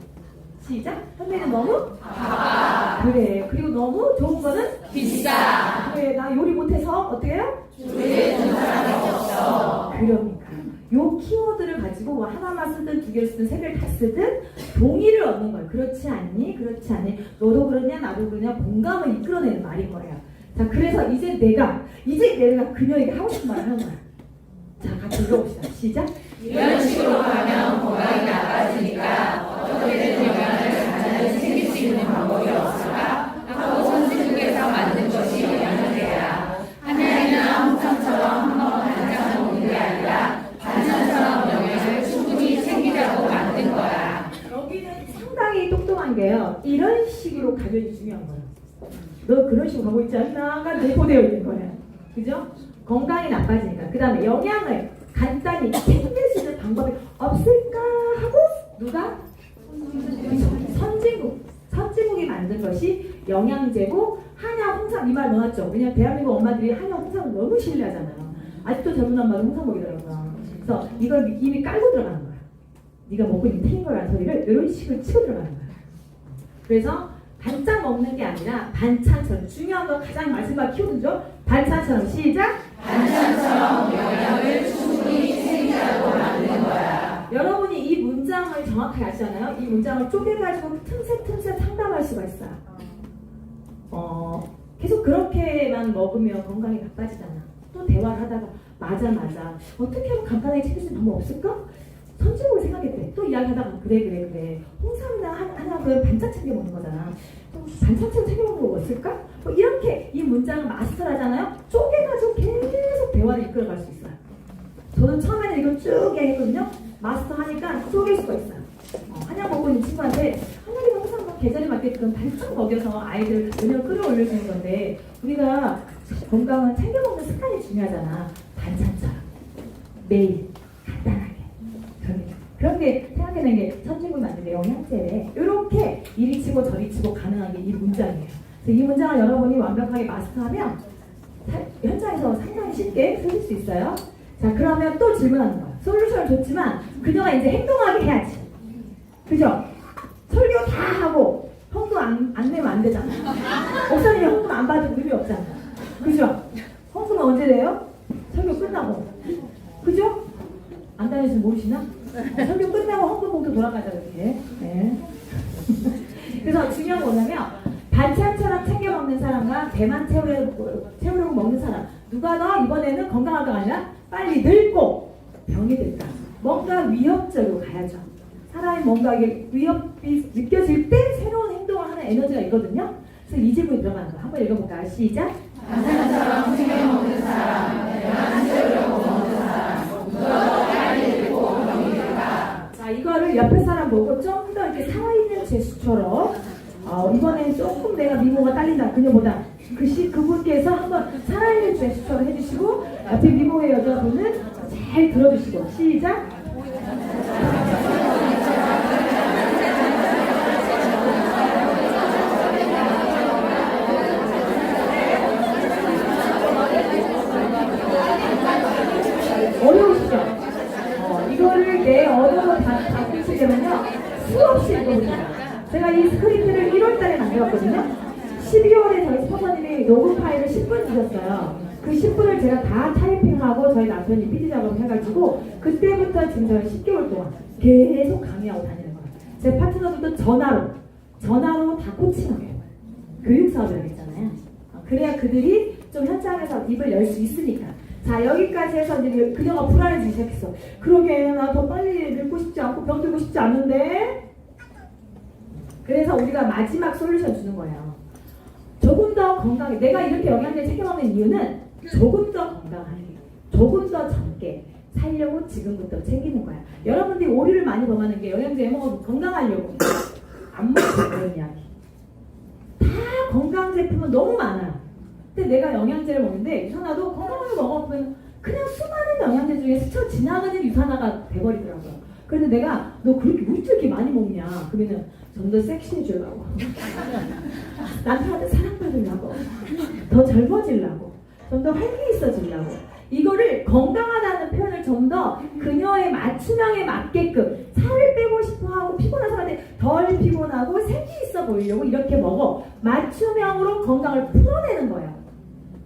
시작. 현대인들 너무 그래. 그리고 너무 좋은 거는 비싸. 그래. 나 요리 못해서 어떻게 해요? 요리해주는 사람이 없어. 그러니까 요 키워드를 가지고 뭐 하나만 쓰든 두 개를 쓰든 세 개를 다 쓰든 동의를 얻는 거예요. 그렇지 않니? 그렇지 않니? 너도 그러냐? 나도 그러냐? 공감을 이끌어내는 말인 거예요. 자, 그래서 이제 내가 그녀에게 하고 싶은 말을 하는 거야. 자, 같이 읽어봅시다. 시작. 이런 식으로 가면 건강이 나빠지니까 어떻게든 영양을 가장 챙길 수 있는 방법이 없을까? 하고 선진국에서 만든 것이 영양제야. 한약이나 홍삼처럼 한 번 반짝 먹는 게 아니라 반찬처럼 영양을 충분히 챙기자고 만든 거야. 여기는 상당히 똑똑한 게요. 이런 식으로 가면이 중요한 거예요. 너 그런 식으로 가고 있지 않나?가 내포되어 있는 거예요. 그죠? 건강이 나빠지니까. 그 다음에 영양을 간단히 챙길 수 있는 방법이 없을까 하고 누가? 선진국이 만든 것이 영양제고 한약 홍삼 이 말 넣었죠. 왜냐면 대한민국 엄마들이 한약 홍삼을 너무 신뢰하잖아요. 아직도 젊은 엄마는 홍삼 먹이더라고요. 그래서 이걸 이미 깔고 들어가는 거야. 네가 먹고 있는 틀린 거라는 소리를 이런 식으로 치고 들어가는 거야. 그래서 반찬 먹는 게 아니라 반찬처럼 중요한 건 가장 말씀과 키워드죠. 반찬처럼 시작. 반찬처럼 영양을 충분히 챙기자고 만든 거야. 여러분이 이 문장을 정확하게 아시잖아요. 이 문장을 쪼개가지고 틈새 상담할 수가 있어요. 계속 그렇게만 먹으면 건강이 나빠지잖아. 또 대화를 하다가 맞아 어떻게 하면 간단하게 챙길 수 있는 방법 없을까? 선진국을 생각했대. 또 이야기하다가 그래 홍삼이나 한약은 반찬 챙겨 먹는 거잖아. 또 반찬처럼 챙겨 먹는 거 없을까? 뭐 이렇게 이 문장을 마스터하잖아요. 쪼개가지고 계속 대화를 이끌어갈 수 있어요. 저는 처음에는 이걸 쭉 얘기했거든요. 마스터하니까 쪼갤 수가 있어요. 한약 먹고 있는 친구한테 한약이 항상 뭐 계절에 맞게끔 반찬 먹여서 아이들 면역을 끌어올릴 수 있는 건데 우리가 건강은 챙겨 먹는 습관이 중요하잖아. 반찬처럼 매일 간단하게 그런 게 생각해낸 게 선진국 만드는 영양제래. 이렇게 이리 치고 저리 치고 가능한 게 이 문장이에요. 그래서 이 문장을 여러분이 완벽하게 마스터하면 현장에서 상당히 쉽게 쓰실 수 있어요. 자, 그러면 또 질문하는 거야. 솔루션을 줬지만 그녀가 이제 행동하게 해야지. 그죠? 설교 다 하고 헌금 안 내면 안 되잖아. 목사님이 헌금 안 받으면 의미 없잖아. 그죠? 헌금은 언제 돼요? 설교 끝나고. 그죠? 안 다니시면 모르시나? 설교 끝나고 헌금 봉투 돌아가자 이렇게. 네. 그래서 중요한 건 뭐냐면 반찬처럼 챙겨 먹는 사람과 배만 채우려고 먹는 사람 누가 더 이번에는 건강하다가 아니라 빨리 늙고 병이 들까? 뭔가 위협적으로 가야죠. 사람이 뭔가 이게 위협이 느껴질 때 새로운 행동을 하는 에너지가 있거든요. 그래서 이 질문이 들어가는 거야. 한번 읽어볼까요? 시작. 반찬처럼 챙겨 먹는 사람, 배만 채우려고 먹는 사람, 누가 더 빨리 늙고 병이 들까? 자, 이거를 옆에 사람 보고 좀 더 이렇게 살아있는 제스처로 이번엔 조금 내가 미모가 딸린다 그녀보다 그분께서 한번 살아있는 제스처를 해주시고 옆에 미모의 여자분은 잘 들어주시고 시작. 어려우시죠? 이거를 내 언어로 바꾸시려면요 수없이 읽어보세요. 제가 이 스크립트를 1월달에 만들었거든요. 12월에 저희 스포서님이 녹음 파일을 10분 주셨어요. 그 10분을 제가 다 타이핑하고 저희 남편이 PD 작업을 해가지고 그때부터 지금 저희 10개월 동안 계속 강의하고 다니는 거예요. 제 파트너들도 전화로 다 코칭하고 교육사업을 하겠잖아요. 그래야 그들이 좀 현장에서 입을 열 수 있으니까. 자, 여기까지 해서 이제 그녀가 불안해지기 시작했어. 그러게 나 더 빨리 늙고 싶지 않고 병들고 싶지 않은데. 그래서 우리가 마지막 솔루션 주는 거예요. 조금 더 건강해. 내가 이렇게 영양제 챙겨 먹는 이유는 조금 더 건강하게, 조금 더 젊게 살려고 지금부터 챙기는 거야. 여러분들이 오류를 많이 범하는 게 영양제 먹어도 건강하려고 안 먹고 그런 이야기. 다 건강 제품은 너무 많아요. 근데 내가 영양제를 먹는데 유산화도 건강하게 먹어보면 그냥 수많은 영양제 중에 스쳐 지나가는 유산화가 돼버리더라고요. 그래서 내가 너 그렇게 왜 이렇게 많이 먹냐? 그러면은 좀 더 섹시해지려고 남편한테 사랑받으려고 더 젊어지려고 좀 더 활기 있어지려고 이거를 건강하다는 표현을 좀 더 그녀의 맞춤형에 맞게끔 살을 빼고 싶어하고 피곤한 사람한테 덜 피곤하고 생기 있어 보이려고 이렇게 먹어 맞춤형으로 건강을 풀어내는 거예요.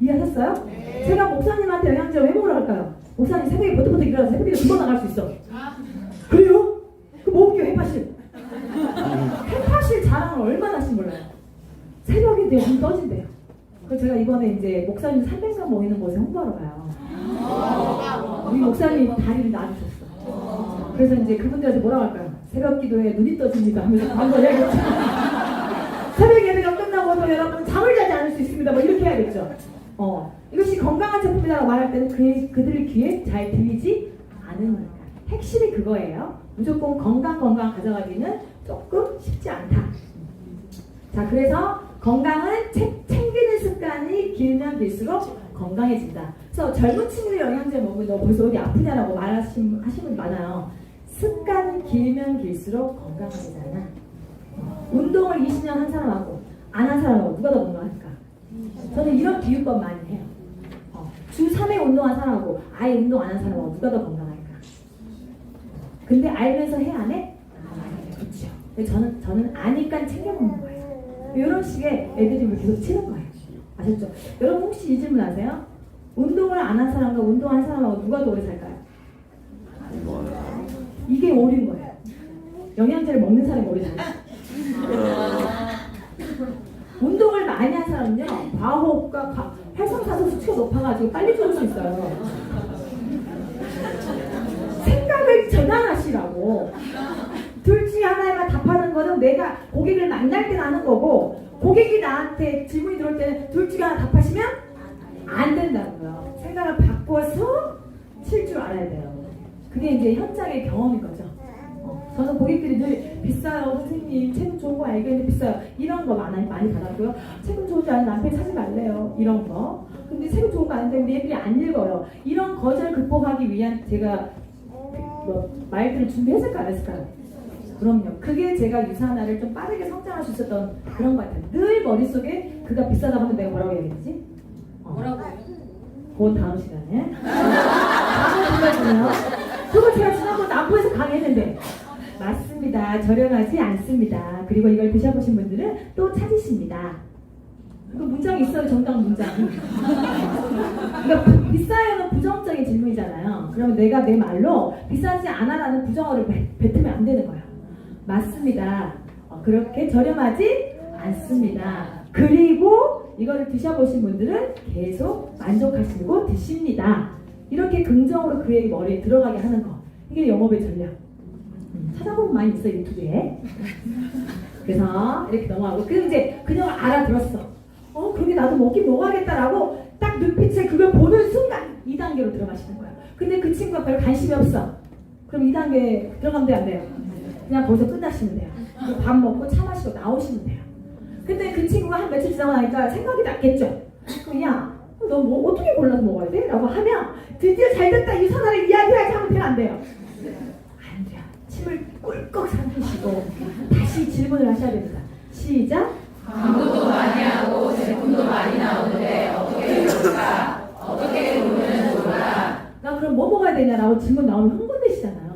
이해하셨어요? 네. 제가 목사님한테 영양제 왜 먹으러 갈까요? 목사님 새벽에 버떡버떡 일어나서 새벽에 2번 나갈 수 있어. 그래요? 그 먹을게요. 해파실. 해파실 자랑을 얼마나 하신 몰라요. 새벽에 내 눈 떠진대요. 그래서 제가 이번에 이제 목사님 300명 모이는 곳에 홍보하러 가요. 우리 목사님이 다리를 놔주셨어. 그래서 이제 그분들한테 뭐라고 할까요? 새벽 기도에 눈이 떠집니다 하면서 한번 해야겠죠. 새벽 예배가 끝나고도 여러분 잠을 자지 않을 수 있습니다. 뭐 이렇게 해야겠죠. 이것이 건강한 제품이라고 말할 때는 그들의 귀에 잘 들리지 않으니까. 핵심이 그거예요. 무조건 건강 가져가기는 조금 쉽지 않다. 자, 그래서 건강은 챙기는 습관이 길면 길수록 건강해진다. 그래서 젊은 친구들 영양제 먹으면 너 벌써 어디 아프냐라고 하시는 분 많아요. 습관은 길면 길수록 건강해지잖아. 운동을 20년 한 사람하고 안 한 사람하고 누가 더 건강할까? 저는 이런 비유법 많이 해요. 주 3회 운동한 사람하고 아예 운동 안 한 사람하고 누가 더 건강할까? 근데 알면서 해 안 해? 그렇죠. 저는 아니까 챙겨 먹는 거예요. 이런 식의 애드립을 계속 치는 거예요. 아셨죠? 여러분 혹시 이 질문 아세요? 운동을 안 한 사람과 운동한 사람하고 누가 더 오래 살까요? 이게 오류인 거예요. 영양제를 먹는 사람이 오래 살아요. 운동을 많이 한 사람은요, 과호흡과 활성산소 수치가 높아가지고 빨리 죽을 수 있어요. 생각을 전환하시라고. 둘 중에 하나에만 답하는 거는 내가 고객을 만날 때 하는 거고, 고객이 나한테 질문이 들어올 때는 둘 중에 하나 답하시면 안 된다고요. 생각을 바꿔서 칠 줄 알아야 돼요. 그게 이제 현장의 경험인 거죠. 저는 고객들이 늘 비싸요 선생님, 책임 좋은 거 알겠는데 비싸요 이런 거 많이 받았고요. 책임 좋은 줄 아는 남편이 사지 말래요 이런 거. 근데 책임 좋은 거 아는데 우리 애들이 안 읽어요. 이런 거절 극복하기 위한 제가 말들을 준비했을까 안 했을까요? 그럼요. 그게 제가 유산화를 좀 빠르게 성장할 수 있었던 그런 것 같아요. 늘 머릿속에 그가 비싸다고 하면 내가 뭐라고 얘기했지? 뭐라고요? 그 다음 시간에 다음 불러주세요. 그거 제가 지난번 남부에서 강의했는데 맞습니다. 저렴하지 않습니다. 그리고 이걸 드셔보신 분들은 또 찾으십니다. 그 문장이 있어요. 정답 문장이. 그러니까 비싸요는 부정적인 질문이잖아요. 그러면 내가 내 말로 비싸지 않아라는 부정어를 뱉으면 안 되는 거예요. 맞습니다. 그렇게 저렴하지 않습니다. 그리고 이거를 드셔보신 분들은 계속 만족하시고 드십니다. 이렇게 긍정으로 그의 머리에 들어가게 하는 거. 이게 영업의 전략. 찾아보면 많이 있어요, 유튜브에. 그래서 이렇게 넘어가고. 그럼 이제 그녀가 알아들었어. 그러게 나도 먹긴 먹어야겠다라고 딱 눈빛에 그걸 보는 순간 2단계로 들어가시는 거예요. 근데 그 친구가 별 관심이 없어. 그럼 2단계 들어가면 돼요, 안 돼요? 그냥 거기서 끝나시면 돼요. 밥 먹고 차 마시고 나오시면 돼요. 근데 그 친구가 한 며칠 지나고 나니까 생각이 났겠죠. 그럼 야, 너 뭐 어떻게 골라서 먹어야 돼? 라고 하면 드디어 잘됐다 유산화를 이야기해야지 하면 돼요, 안 돼요? 안 돼요. 침을 꿀꺽 삼키시고 다시 질문을 하셔야 됩니다. 시작. 광고도 많이 하고 제품도 많이 나오는데 어떻게 좋을까? 어떻게 고르면 좋을까? 나 그럼 뭐 먹어야 되냐라고 질문 나오면 흥분되시잖아요.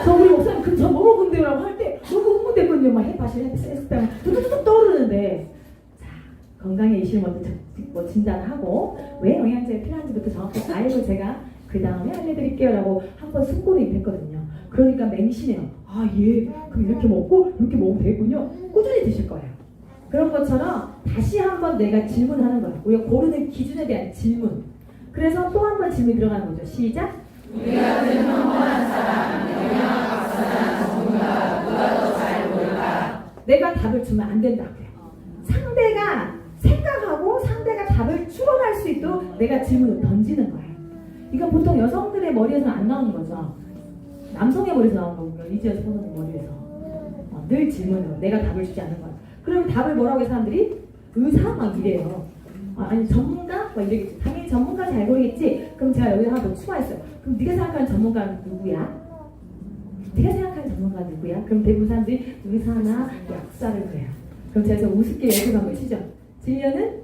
저 우리 목사님 그럼 저 뭐 먹으면 돼요? 라고 할 때 너무 흥분되거든요. 막 해파실, 헬스병 뚝뚝뚝 떠오르는데 자, 건강의 이슈를 먼저 진단하고 왜 영양제가 필요한지부터 정확히 알고 제가 그 다음에 알려드릴게요 라고 한번 승고를 입혔거든요. 그러니까 맹신해요. 그럼 이렇게 먹고 이렇게 먹으면 되겠군요. 꾸준히 드실 거예요. 그런 것처럼 다시 한번 내가 질문하는 거예요. 우리가 고르는 기준에 대한 질문. 그래서 또 한 번 질문이 들어가는 거죠. 시작. 우리 같은 평범한 사람, 영양 박사나 전문가 누가 더 잘 모를까? 내가 답을 주면 안 된다고요. 상대가 생각하고 상대가 답을 추론할 수 있도록 내가 질문을 던지는 거예요. 이건 보통 여성들의 머리에서는 안 나오는 거죠. 남성의 머리에서 나오는 거고요. 이지연 선생님 머리에서. 늘 질문으로 내가 답을 주지 않는 거예요. 그럼 답을 뭐라고 해 사람들이? 의사 막 이래요. 아니 전문가? 막 이러겠지. 당연히 전문가 잘 고르겠지. 그럼 제가 여기서 하나 더 추가했어요. 그럼 네가 생각하는 전문가는 누구야? 네가 생각하는 전문가는 누구야? 그럼 대부분 사람들이 의사나 약사를 그래요. 그럼 제가 우습게 예술 한번 치죠. 진료는?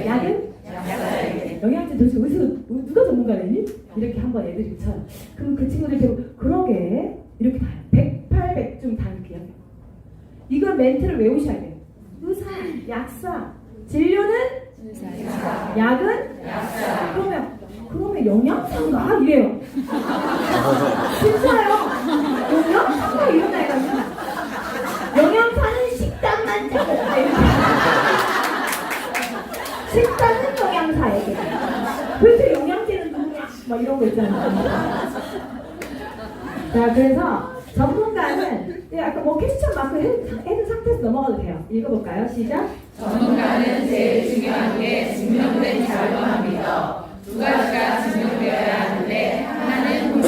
약은? 영양제 도대체 어디서 누가 전문가래니? 이렇게 한번 애들이 쳐요. 그럼 그 친구들 대부분 그러게 이렇게 다 108백중 다 이렇게 해요. 이걸 멘트를 외우셔야 돼요. 의사, 약사, 진료는? 의사. 약은? 약사. 그러면 영양사인가? 이래요. 진짜요. 영양사인가? 이런 애가 있나? 영양사는 식단만 짜겠다. 도대체 영양제는 누구냐? 막 이런 거 있잖아. 자, 그래서 전문가는 아까 뭐 퀘스천 마크 해둔 상태에서 넘어가도 돼요. 읽어볼까요? 시작. 전문가는 제일 중요한 게 증명된 자료만 믿어. 두 가지가 증명되어야 하는데 하나는 효능,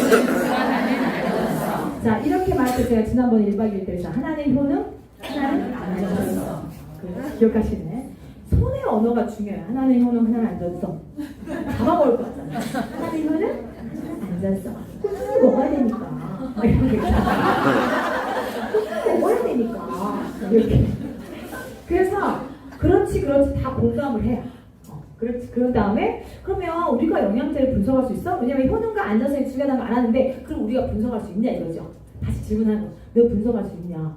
하나는 안전성. 자, 이렇게 말할 때 제가 지난번 1박 2일 때에서 하나는 효능, 하나는 안전성. 기억하시네. 손의 언어가 중요해요. 하나는 효능, 하나는 안전성. 잡아먹을 것 같잖아요. 하나는 효능, 하나는 안전성. 꾸준히 먹어야 되니까. 막 이런 거 있잖아요. 꾸준히 먹어야 되니까. 이렇게. 그래서 그렇지 다 공감을 해요. 그렇지. 그런 다음에 그러면 우리가 영양제를 분석할 수 있어? 왜냐면 효능과 안전성이 중요하다는 걸 알았는데 그럼 우리가 분석할 수 있냐 이거죠. 다시 질문하는 거. 너 분석할 수 있냐?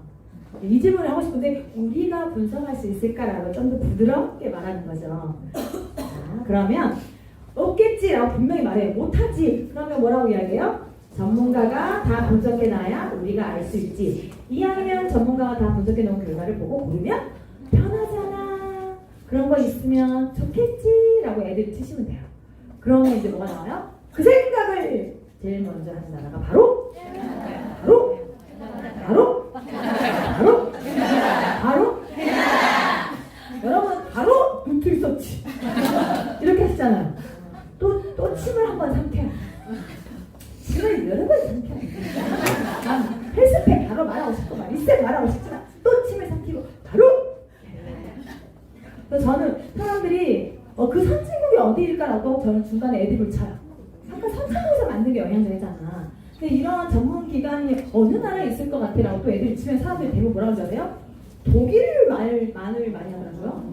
이 질문을 하고 싶은데 우리가 분석할 수 있을까라고 좀 더 부드럽게 말하는 거죠. 자, 그러면 없겠지라고 분명히 말해요. 못하지. 그러면 뭐라고 이야기해요? 전문가가 다 분석해놔야 우리가 알 수 있지. 이왕이면 전문가가 다 분석해놓은 결과를 보고 고르면 편하잖아. 그런 거 있으면 좋겠지라고 애들이 치시면 돼요. 그러면 이제 뭐가 나와요? 그 생각을 제일 먼저 하는 나라가 바로 여러분 바로 눈틀 서치 이렇게 하시잖아요. 또 침을 한번 삼켜요. 침을 여러 번 삼켜요. 난 헬스팩 바로 말하고 싶고 막 리셋 말하고 싶지만 또 침을 삼키고 바로. 그래서 저는 사람들이 그 선진국이 어디일까라고 저는 중간에 애드립을 쳐요. 아까 선진국에서 만든 게 영양제잖아. 근데 이런 전문 기관이 어느 나라에 있을 것 같아라고 또 애들이 치면 사람들이 대부분 뭐라고 하잖아요? 독일 말을 많이 하더라고요.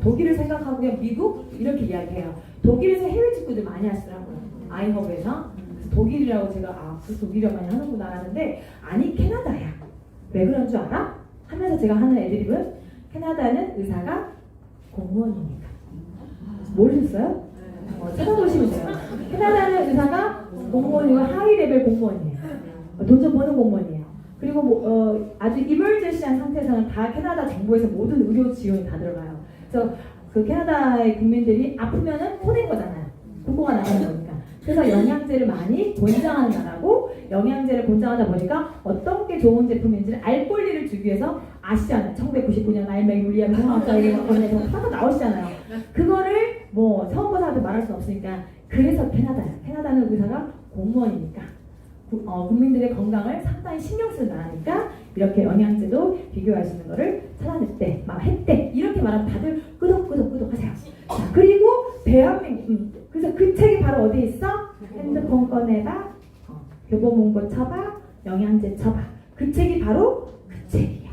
독일을 생각하고 그냥 미국 이렇게 이야기해요. 독일에서 해외 직구들 많이 하시더라고요. 아이허브에서. 그래서 독일이라고 제가 그 독일어 많이 하는구나 하는데 아니 캐나다야. 왜 그런 줄 알아? 하면서 제가 하는 애드립은 캐나다는 의사가 공무원이니까. 모르셨어요? 찾아보시면 돼요. 캐나다는 의사가 공무원이고 하이 레벨 공무원이에요. 돈 좀 버는 공무원이에요. 그리고 아주 이멀전시한 상태에서는 다 캐나다 정부에서 모든 의료 지원이 다 들어가요. 그래서 그 캐나다의 국민들이 아프면은 혼인 거잖아요. 국고가 나가는 거니까. 그래서 영양제를 많이 권장하는 나라고 영양제를 권장하다 보니까 어떤 게 좋은 제품인지를 알 권리를 주기 위해서 아시잖아요. 1999년 알맥 윌리엄 성학자에게 권해서 하나 나오시잖아요. 그거를 뭐 처음보다도 말할 수 없으니까 그래서 캐나다예요. 캐나다는 의사가 공무원이니까 국민들의 건강을 상당히 신경 쓰는 나라니까 이렇게 영양제도 비교할 수 있는 거를 찾아냈대, 막 했대 이렇게 말하면 다들 끄덕끄덕 하세요. 자, 그리고 대한민국 그래서 그 책이 바로 어디에 있어? 핸드폰 꺼내봐, 교보문고 쳐봐, 영양제 쳐봐. 그 책이 바로 그 책이야.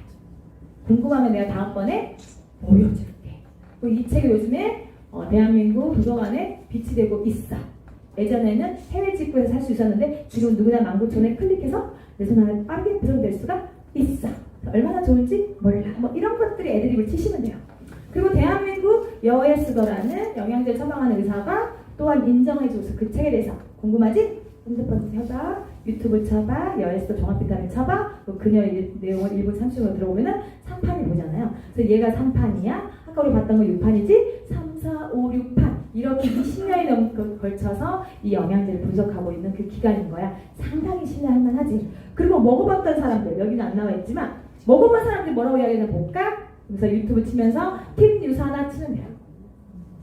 궁금하면 내가 다음번에 보여줄게. 이 책이 요즘에 대한민국 도서관에 비치되고 있어. 예전에는 해외 직구에서 살 수 있었는데 지금 누구나 19,000원에 클릭해서 내 손 안에 빠르게 들어올 수가 있어. 얼마나 좋은지 몰라. 뭐 이런 것들이 애드립을 치시면 돼요. 그리고 대한민국 여에스더라는 영양제를 처방하는 의사가 또한 인정해줘서 그 책에 대해서 궁금하지? 핸드폰 쳐봐, 유튜브 쳐봐, 여에스더 종합비타민 쳐봐. 그녀의 내용을 1분 30초로 들어보면은 3판이 보잖아요. 그래서 얘가 3판이야. 아까 우리 봤던 거 6판이지? 3, 4, 5, 6판. 이렇게 20년이 넘게 걸쳐서 이 영양제를 분석하고 있는 그 기관인 거야. 상당히 신뢰할 만하지. 그리고 먹어봤던 사람들, 여기는 안 나와 있지만 먹어본 사람들이 뭐라고 이야기하나 볼까? 그래서 유튜브 치면서 팁 뉴스 하나 치면 돼요.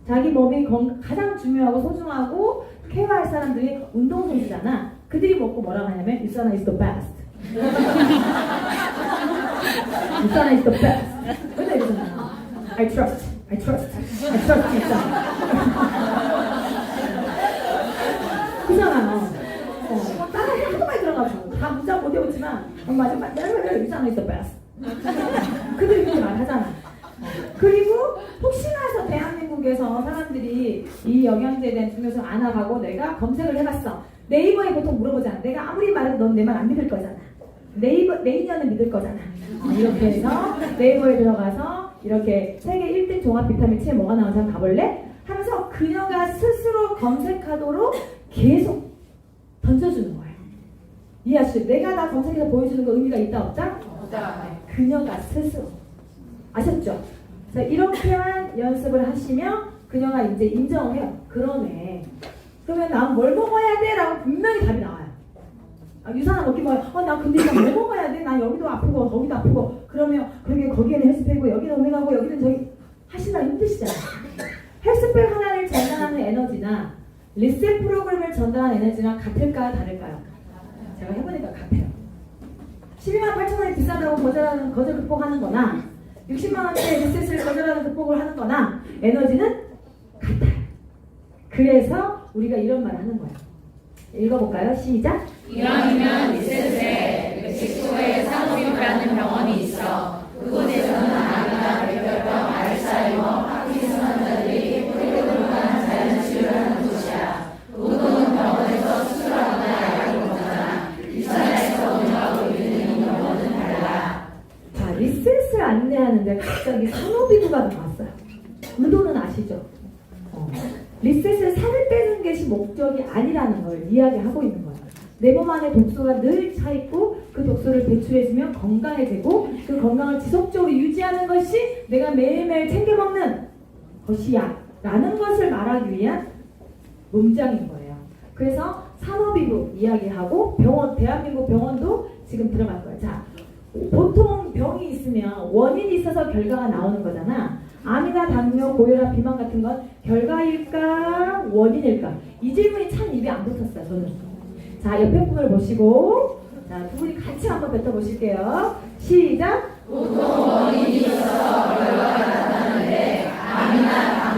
자기 몸이 가장 중요하고 소중하고 케어할 사람들이 운동선수잖아. 그들이 먹고 뭐라고 하냐면 유산화 is the best. 유산화 is the best. 맨날 이러잖아요. I trust 유산화. 그잖아요. 나는 하도 많이 들어가지고 다 문자 못 외웠지만 마지막 유산화 is the best. 그들이 그렇게 말하잖아. 그리고 혹시나 해서 대한민국에서 사람들이 이 영양제에 대한 중요성을 안 알아가고 내가 검색을 해봤어. 네이버에 보통 물어보잖아. 내가 아무리 말해도 넌 내 말 안 믿을 거잖아. 레이니어는 믿을 거잖아. 이렇게 해서 네이버에 들어가서 이렇게 세계 1등 종합 비타민 C에 뭐가 나오는지 한번 가볼래? 하면서 그녀가 스스로 검색하도록 계속 던져주는 거예요. 이해하시죠? 내가 다 검색해서 보여주는 거 의미가 있다 없다? 없다. 그녀가 스스로. 아셨죠? 자, 이렇게만 연습을 하시면 그녀가 이제 인정을 해요. 그러네. 그러면 난 뭘 먹어야 돼? 라고 분명히 답이 나와요. 유산을 먹기 뭐야? 나 근데 이거 뭐 먹어야 돼? 난 여기도 아프고 거기도 아프고. 그러면 그게 거기에는 헬스팩이고 여기는 오메가고 여기는 저기 하시나 힘드시잖아요. 헬스팩 하나를 전달하는 에너지나 리셋 프로그램을 전달하는 에너지랑 같을까요? 다를까요? 제가 해보니까 같아요. 12만 8천 원이 비싸다고 거절 극복하는 거나 60만 원짜리 리셋을 거절하는 극복을 하는 거나 에너지는 같아요. 그래서 우리가 이런 말을 하는 거예요. 읽어볼까요? 시작! 이왕이면 리셋에 멕시코에 산호비라는 병원이 있어. 그곳에서는 암이나 별별병, 알츠하이머, 파킨슨 환자들이 혈류로만 자연치료하는 곳이야. 의도는 병원에서 수술하거나 약을 먹거나 일산에서 운영하고 있는 이 병원은 달라. 자, 리셋을 안내하는데 갑자기 산호비부가 나왔어요. 의도는 아시죠? 리셋을 살을 빼는 것이 목적이 아니라는 걸 이야기하고 있는 거예요. 내 몸 안에 독소가 늘 차있고 그 독소를 배출해주면 건강해지고 그 건강을 지속적으로 유지하는 것이 내가 매일매일 챙겨 먹는 것이야 라는 것을 말하기 위한 문장인 거예요. 그래서 산호비부 이야기하고 병원, 대한민국 병원도 지금 들어갈 거예요. 자, 보통 병이 있으면 원인이 있어서 결과가 나오는 거잖아. 암이나 당뇨, 고혈압, 비만 같은 건 결과일까 원인일까? 이 질문이 참 입에 안 붙었어요. 저는. 자, 옆에 분을 보시고 자, 두 분이 같이 한번 뱉어보실게요. 시작! 보통 원인이 있어서 결과가 나타나는데 암이나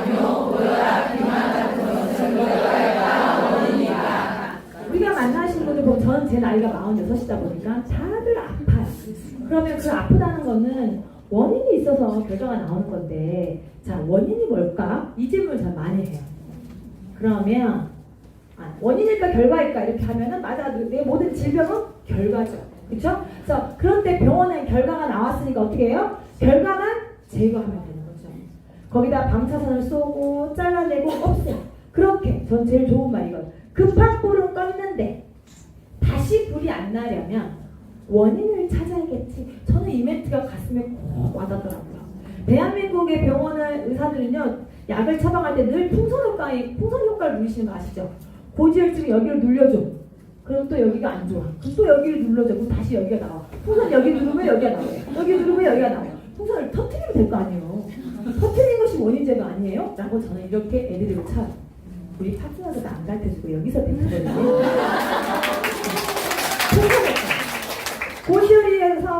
당뇨, 고혈압, 비만 같은 것은 결과가 원인이다. 우리가 만나신 분들 보면 저는 제 나이가 46이다 보니까 다들 아파요. 그러면 그 아프다는 거는 원인이 있어서 결과가 나오는 건데 자, 원인이 뭘까? 이 질문을 참 많이 해요. 그러면 원인일까 결과일까 이렇게 하면은 맞아, 내 모든 질병은 결과죠. 그렇죠? 그래서 그런데 병원에 결과가 나왔으니까 어떻게 해요? 결과만 제거하면 되는 거죠. 거기다 방사선을 쏘고 잘라내고 없애요. 그렇게 전 제일 좋은 말이거든요. 급한 불은 껐는데 다시 불이 안 나려면 원인을 찾아야겠지. 저는 이 멘트가 가슴에 꼭 와닿더라고요. 대한민국의 병원의 의사들은요, 약을 처방할 때 늘 풍선 효과를 누리시는 거 아시죠? 고지혈증이 여기를 눌려줘. 그럼 또 여기가 안 좋아. 그럼 또 여기를 눌러줘. 그럼 다시 여기가 나와. 풍선 여기 누르면 여기가 나와요. 여기 누르면 여기가 나와요. 풍선을 터트리면 될 거 아니에요. 터트리는 것이 원인제가 아니에요? 라고 저는 이렇게 애드립을 쳐요. 우리 파트너들도 안 가르쳐주고 여기서 뱉어버리고.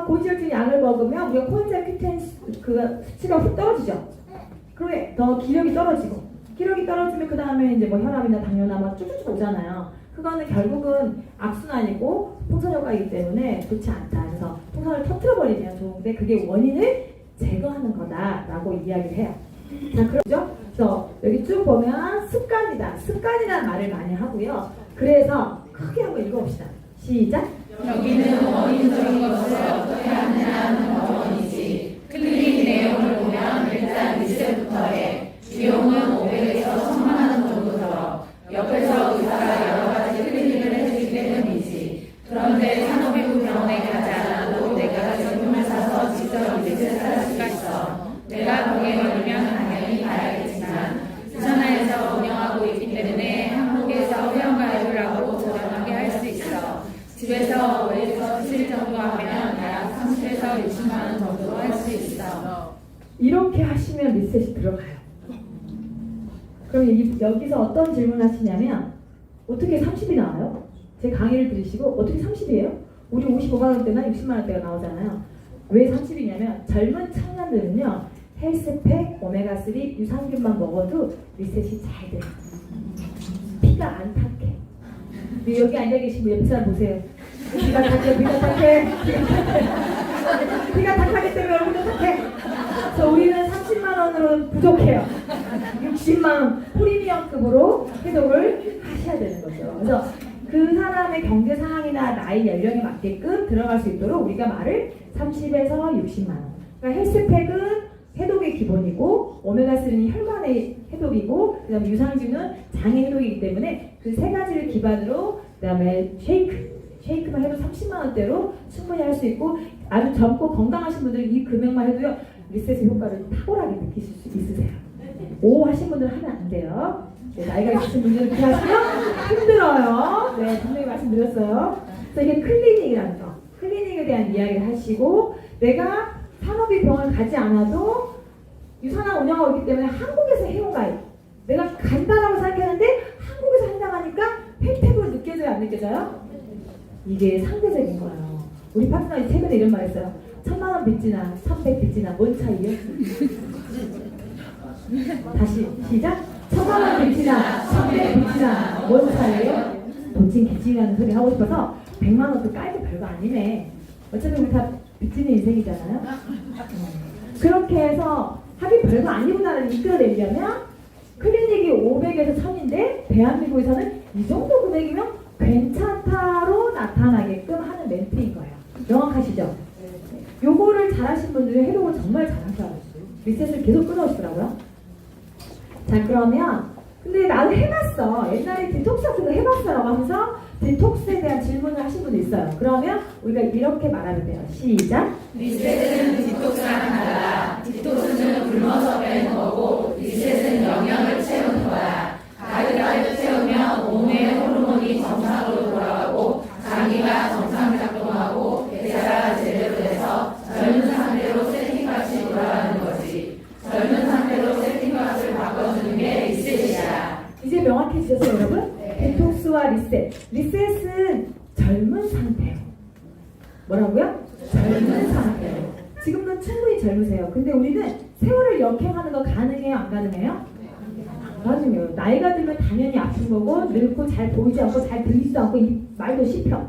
고지혈증 약을 먹으면 우리가 코엔자임 Q10 그 수치가 훅 떨어지죠. 그러면 더 기력이 떨어지고 기력이 떨어지면 그 다음에 이제 뭐 혈압이나 당뇨나 막 쭉쭉쭉 오잖아요. 그거는 결국은 악순환이고 풍선 효과이기 때문에 좋지 않다. 그래서 풍선을 터트려버리면 좋은데 그게 원인을 제거하는 거다라고 이야기를 해요. 자, 그렇죠? 그래서 여기 쭉 보면 습관이다. 습관이라는 말을 많이 하고요. 그래서 크게 한번 읽어봅시다. 시작! 여기는 원인적인 것을 어떻게 하느냐는 원인이지. 클리닉 내용을 보면 일단 리셋부터 해. 비용은 500에서 1000만 원 정도 들어. 옆에서 의사가 여러 가지 클리닉을 해주기 때문이지. 그런데 산호비부 병원에 가지 않아도 내가 제품을 사서 직접 리셋을 할 수가 있어. 내가 병에 걸리면 당연히 가야겠지만 유산화에서 운영하고 있기 때문에 한국에서 회원가입을 하고 저렴하게 할 수 있어. 집에서 5에서 7 정도 하면 약 30에서 60만 원 정도 할 수 있어. 이렇게 하시면 리셋이 들어가요. 그럼 여기서 어떤 질문을 하시냐면 어떻게 30이 나와요? 제 강의를 들으시고 어떻게 30이에요? 우리 55만 원대나 60만 원대가 나오잖아요. 왜 30이냐면 젊은 청년들은요 헬스팩, 오메가3, 유산균만 먹어도 리셋이 잘 돼요. 피가 안 탁해. 여기 앉아 계신 분 옆에 사람 보세요. 피가 탁해, 피가 탁해. 피가 탁하기 때문에 여러분도 탁해. 그래서 우리는 30만 원으로 부족해요. 60만 원 프리미엄급으로 해독을 하셔야 되는 거죠. 그래서 그 사람의 경제 상황이나 나이 연령에 맞게끔 들어갈 수 있도록 우리가 말을 30에서 60만 원. 그러니까 헬스팩은 해독의 기본이고 오메가3는 혈관의 해독이고 그 다음에 유산균은 장의 해독이기 때문에 그 세 가지를 기반으로 그 다음에 쉐이크만 해도 30만 원대로 충분히 할 수 있고 아주 젊고 건강하신 분들은 이 금액만 해도요 리셋의 효과를 탁월하게 느끼실 수 있으세요. 오 하신 분들은 하면 안 돼요. 네, 나이가 있으신 분들은 그렇게 하시면 힘들어요. 네, 분명히 말씀드렸어요. 그래서 이게 클리닉이라는 거. 클리닉에 대한 이야기를 하시고 내가 산업이 병원을 가지 않아도 유산학 운영하고 있기 때문에 한국에서 해온 가입. 내가 간단하고 생각했는데 한국에서 한다고 하니까 혜택으로 느껴져요? 안 느껴져요? 이게 상대적인 거예요. 우리 파트너이 최근에 이런 말 했어요. 1000만 원 빚지나 1100 빚지나 뭔 차이예요? 다시 시작. 1000만 원 빚지나 1100 빚지나 뭔 차이예요? 돈진 개찐이라는 소리 하고 싶어서 100만 원도 깔고 별거 아니네. 어차피 우리 다 빚지는 인생이잖아요. 그렇게 해서 하긴 별거 아니구나를 이끌어내려면 클리닉이 500에서 1000인데 대한민국에서는 이 정도 금액이면 괜찮다로 나타나게끔 하는 멘트인 거예요. 명확하시죠? 요거를 잘하신 분들이 해독을 정말 잘하셔요. 리셋을 계속 끊어오시더라고요. 자, 그러면 근데 나도 해봤어. 옛날에 디톡스 같은 거 해봤어라고 하면서 디톡스에 대한 질문을 하신 분도 있어요. 그러면 우리가 이렇게 말하면 돼요. 시작. 리셋은 디톡스랑 달라. 디톡스는 굶어서 빼는 거고 리셋은 영양을 채우는 거야. 가득가득 채우면 몸의 호르몬이 정상으로 돌아가고 장기가 정상 작동하고 대사가 제대로 돼서 젊은 상태로 세팅값이 돌아가는 거지. 젊은 상태로 세팅값을 바꿔주는 게 리셋이야. 이제 명확해지셨어요, 여러분? 디톡스와 리셋. 리셋은 젊은 상태요. 뭐라고요? 젊은 상태요. 지금도 충분히 젊으세요. 근데 우리는 세월을 역행하는 거 가능해요? 안 가능해요? 나중에요. 나이가 들면 당연히 아픈 거고 늙고 잘 보이지 않고 잘 들리지도 않고 이 말도 씹혀.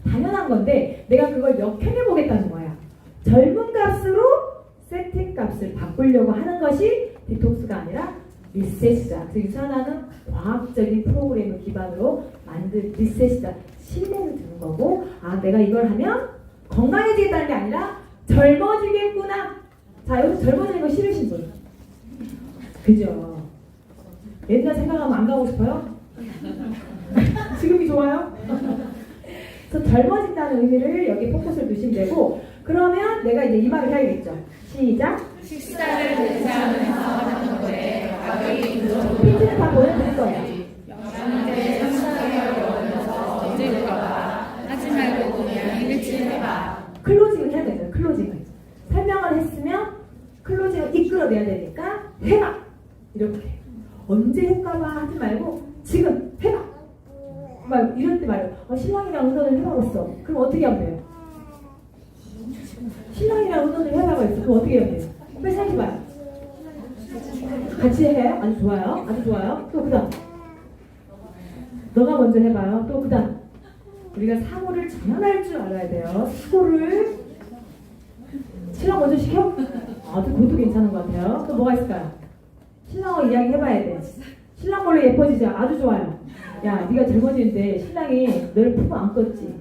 당연한 건데 내가 그걸 역행해 보겠다는 거야. 젊은 값으로 세팅 값을 바꾸려고 하는 것이 디톡스가 아니라 리셋이다. 그래서 유산화는 과학적인 프로그램을 기반으로 만든 리셋이다. 신뢰를 주는 거고 아 내가 이걸 하면 건강해지겠다는 게 아니라 젊어지겠구나. 자 여기서 젊어지는 거 싫으신 분. 그죠? 옛날 생각하면 안 가고 싶어요? 지금이 좋아요? 그래서 젊어진다는 의미를 여기 포커스를 두시면 되고 그러면 내가 이제 이 말을 해야겠죠. 시작. 식사를 대체하면서 하는 거에 가격이 핀트는 다 보여드릴 거예요. 영양제 상상하기 어려우면서 언제일까봐 하지 말고 그냥 일치해봐. 클로징을 해야 되죠. 클로징을. 설명을 했으면 클로징을 이끌어내야 되니까 해봐. 이렇게. 언제 할까봐 하지 말고 지금 해봐. 막 이럴 때 말이에요. 신랑이랑 의논을 해봐봤어. 그럼 어떻게 하면 돼요? 신랑이랑 의논을 해봐봤어. 그럼 어떻게 하면 돼요? 빨리 생각해봐요. 같이 해요? 아주 좋아요. 아주 좋아요. 또 그 다음. 너가 먼저 해봐요. 또 그 다음. 우리가 사고를 전환할 줄 알아야 돼요. 사고를 신랑 먼저 시켜? 아주 그것도 괜찮은 것 같아요. 또 뭐가 있을까요? 신랑하고 이야기 해봐야 돼. 신랑 몰래 예뻐지죠? 아주 좋아요. 야, 네가 젊어지는데 신랑이 너를 품어 안겠지?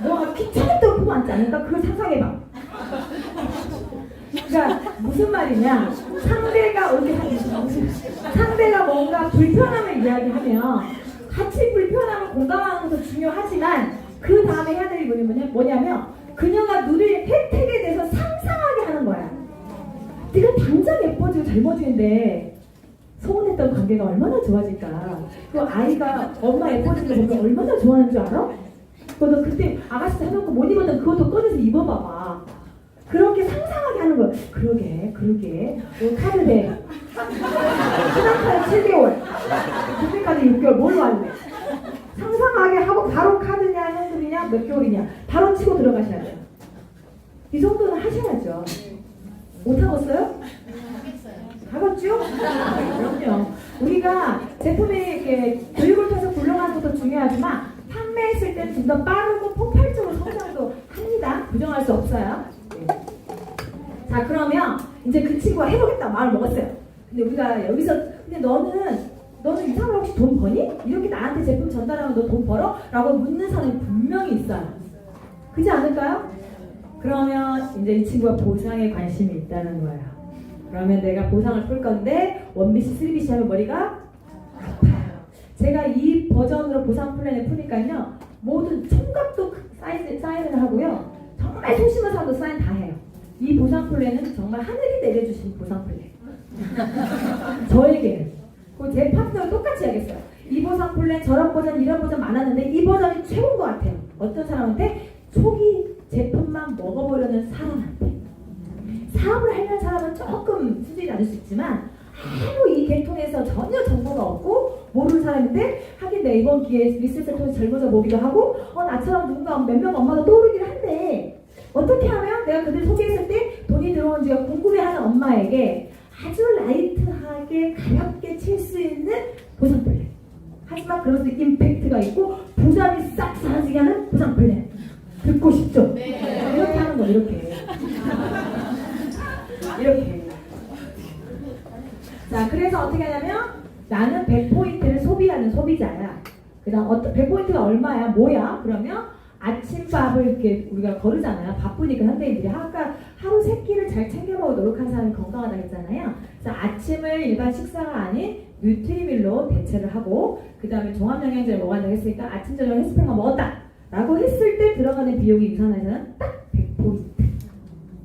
너가 귀찮을 품어 안지 않을까? 그걸 상상해봐. 그러니까 무슨 말이냐? 상대가 뭔가 불편함을 이야기하면 같이 불편함을 공감하는 것도 중요하지만 그 다음에 해야 될 일이 뭐냐면 그녀가 누릴 혜택에 대해서 상상하게 하는 거야. 네가 당장 예뻐지고 젊어지는데 소원했던 관계가 얼마나 좋아질까. 그 아이가 엄마 예뻐지는 거 보면 얼마나 좋아하는 줄 알아? 너 그때 아가씨 해놓고 못 입었던 그것도 꺼내서 입어봐봐. 그렇게 상상하게 하는 거야. 그러게 너 카드 대 신한카드 7개월 그때까지 6개월 뭘로 할래? 상상하게 하고 바로 카드냐 현금이냐 몇 개월이냐 바로 치고 들어가셔야 돼요. 이 정도는 하셔야죠. 못하겠어요? 하겠죠? 그럼요. 우리가 제품이 이렇게 교육을 통해서 굴러가는 것도 중요하지만 판매했을 때는 좀 더 빠르고 폭발적으로 성장도 합니다. 부정할 수 없어요. 네. 자 그러면 이제 그 친구가 해보겠다 마음을 먹었어요. 근데 우리가 여기서 근데 너는 이 사람 혹시 돈 버니? 이렇게 나한테 제품 전달하면 너 돈 벌어? 라고 묻는 사람이 분명히 있어요. 그렇지 않을까요? 그러면 이제 이 친구가 보상에 관심이 있다는 거예요. 그러면 내가 보상을 풀 건데 원비씨, 쓰리비씨 하면 머리가 아파요. 제가 이 버전으로 보상 플랜을 푸니까요. 모든 총각도 사인을 하고요. 정말 소심한 사람도 사인 다 해요. 이 보상 플랜은 정말 하늘이 내려주신 보상 플랜. 저에게는. 그리고 제 파트너도 똑같이 하겠어요. 이 보상 플랜, 저런 버전, 이런 버전 많았는데 이 버전이 최고인 것 같아요. 어떤 사람한테? 초기 제품만 먹어보려는 사람한테. 사업을 하려는 사람은 조금 수준이 낮을 수 있지만 아무 이 계통에서 전혀 정보가 없고 모르는 사람인데 하긴 내 이번 기회에 리셋을 통해서 젊어져 보기도 하고 나처럼 누군가 몇 명 엄마가 떠오르긴 한데 어떻게 하면 내가 그들 소개했을 때 돈이 들어오는지가 궁금해하는 엄마에게 아주 라이트하게 가볍게 칠 수 있는 보상 플랜. 하지만 그러면서 임팩트가 있고 부담이 싹 사라지게 하는 보상 플랜. 듣고 싶죠? 네. 이렇게 하는 거 이렇게. 이렇게. 자, 그래서 어떻게 하냐면 나는 100포인트를 소비하는 소비자야. 그 다음 100포인트가 얼마야? 뭐야? 그러면 아침밥을 이렇게 우리가 거르잖아요. 바쁘니까 현대인들이 아까 하루 3끼를 잘 챙겨 먹어 노력한 사람이 건강하다 했잖아요. 그래서 아침을 일반 식사가 아닌 뉴트리밀로 대체를 하고 그 다음에 종합영양제를 먹어야 했으니까 아침 저녁 헬스팩만 먹었다 라고 했을 때 들어가는 비용이 유산에서는 딱 100포인트.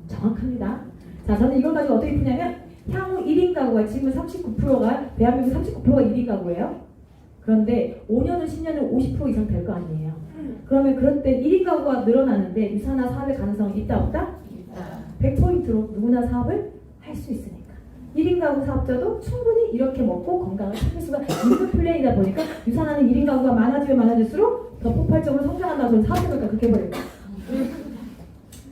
정확합니다. 자, 저는 이걸 가지고 어떻게 푸냐면 향후 1인 가구가 지금 39%가 대한민국 39%가 1인 가구예요. 그런데 5년은 10년은 50% 이상 될 거 아니에요. 그러면 그럴 때 1인 가구가 늘어나는데 유산화 사업의 가능성이 있다 없다? 있다. 100포인트로 누구나 사업을 할 수 있으니까 1인 가구 사업자도 충분히 이렇게 먹고 건강을 챙길 수가 있는 플랜이다 보니까 유산화는 1인 가구가 많아지면 많아질수록 더 폭발적으로 성장한다고 저는 사업해볼까 그렇게 해버릴까.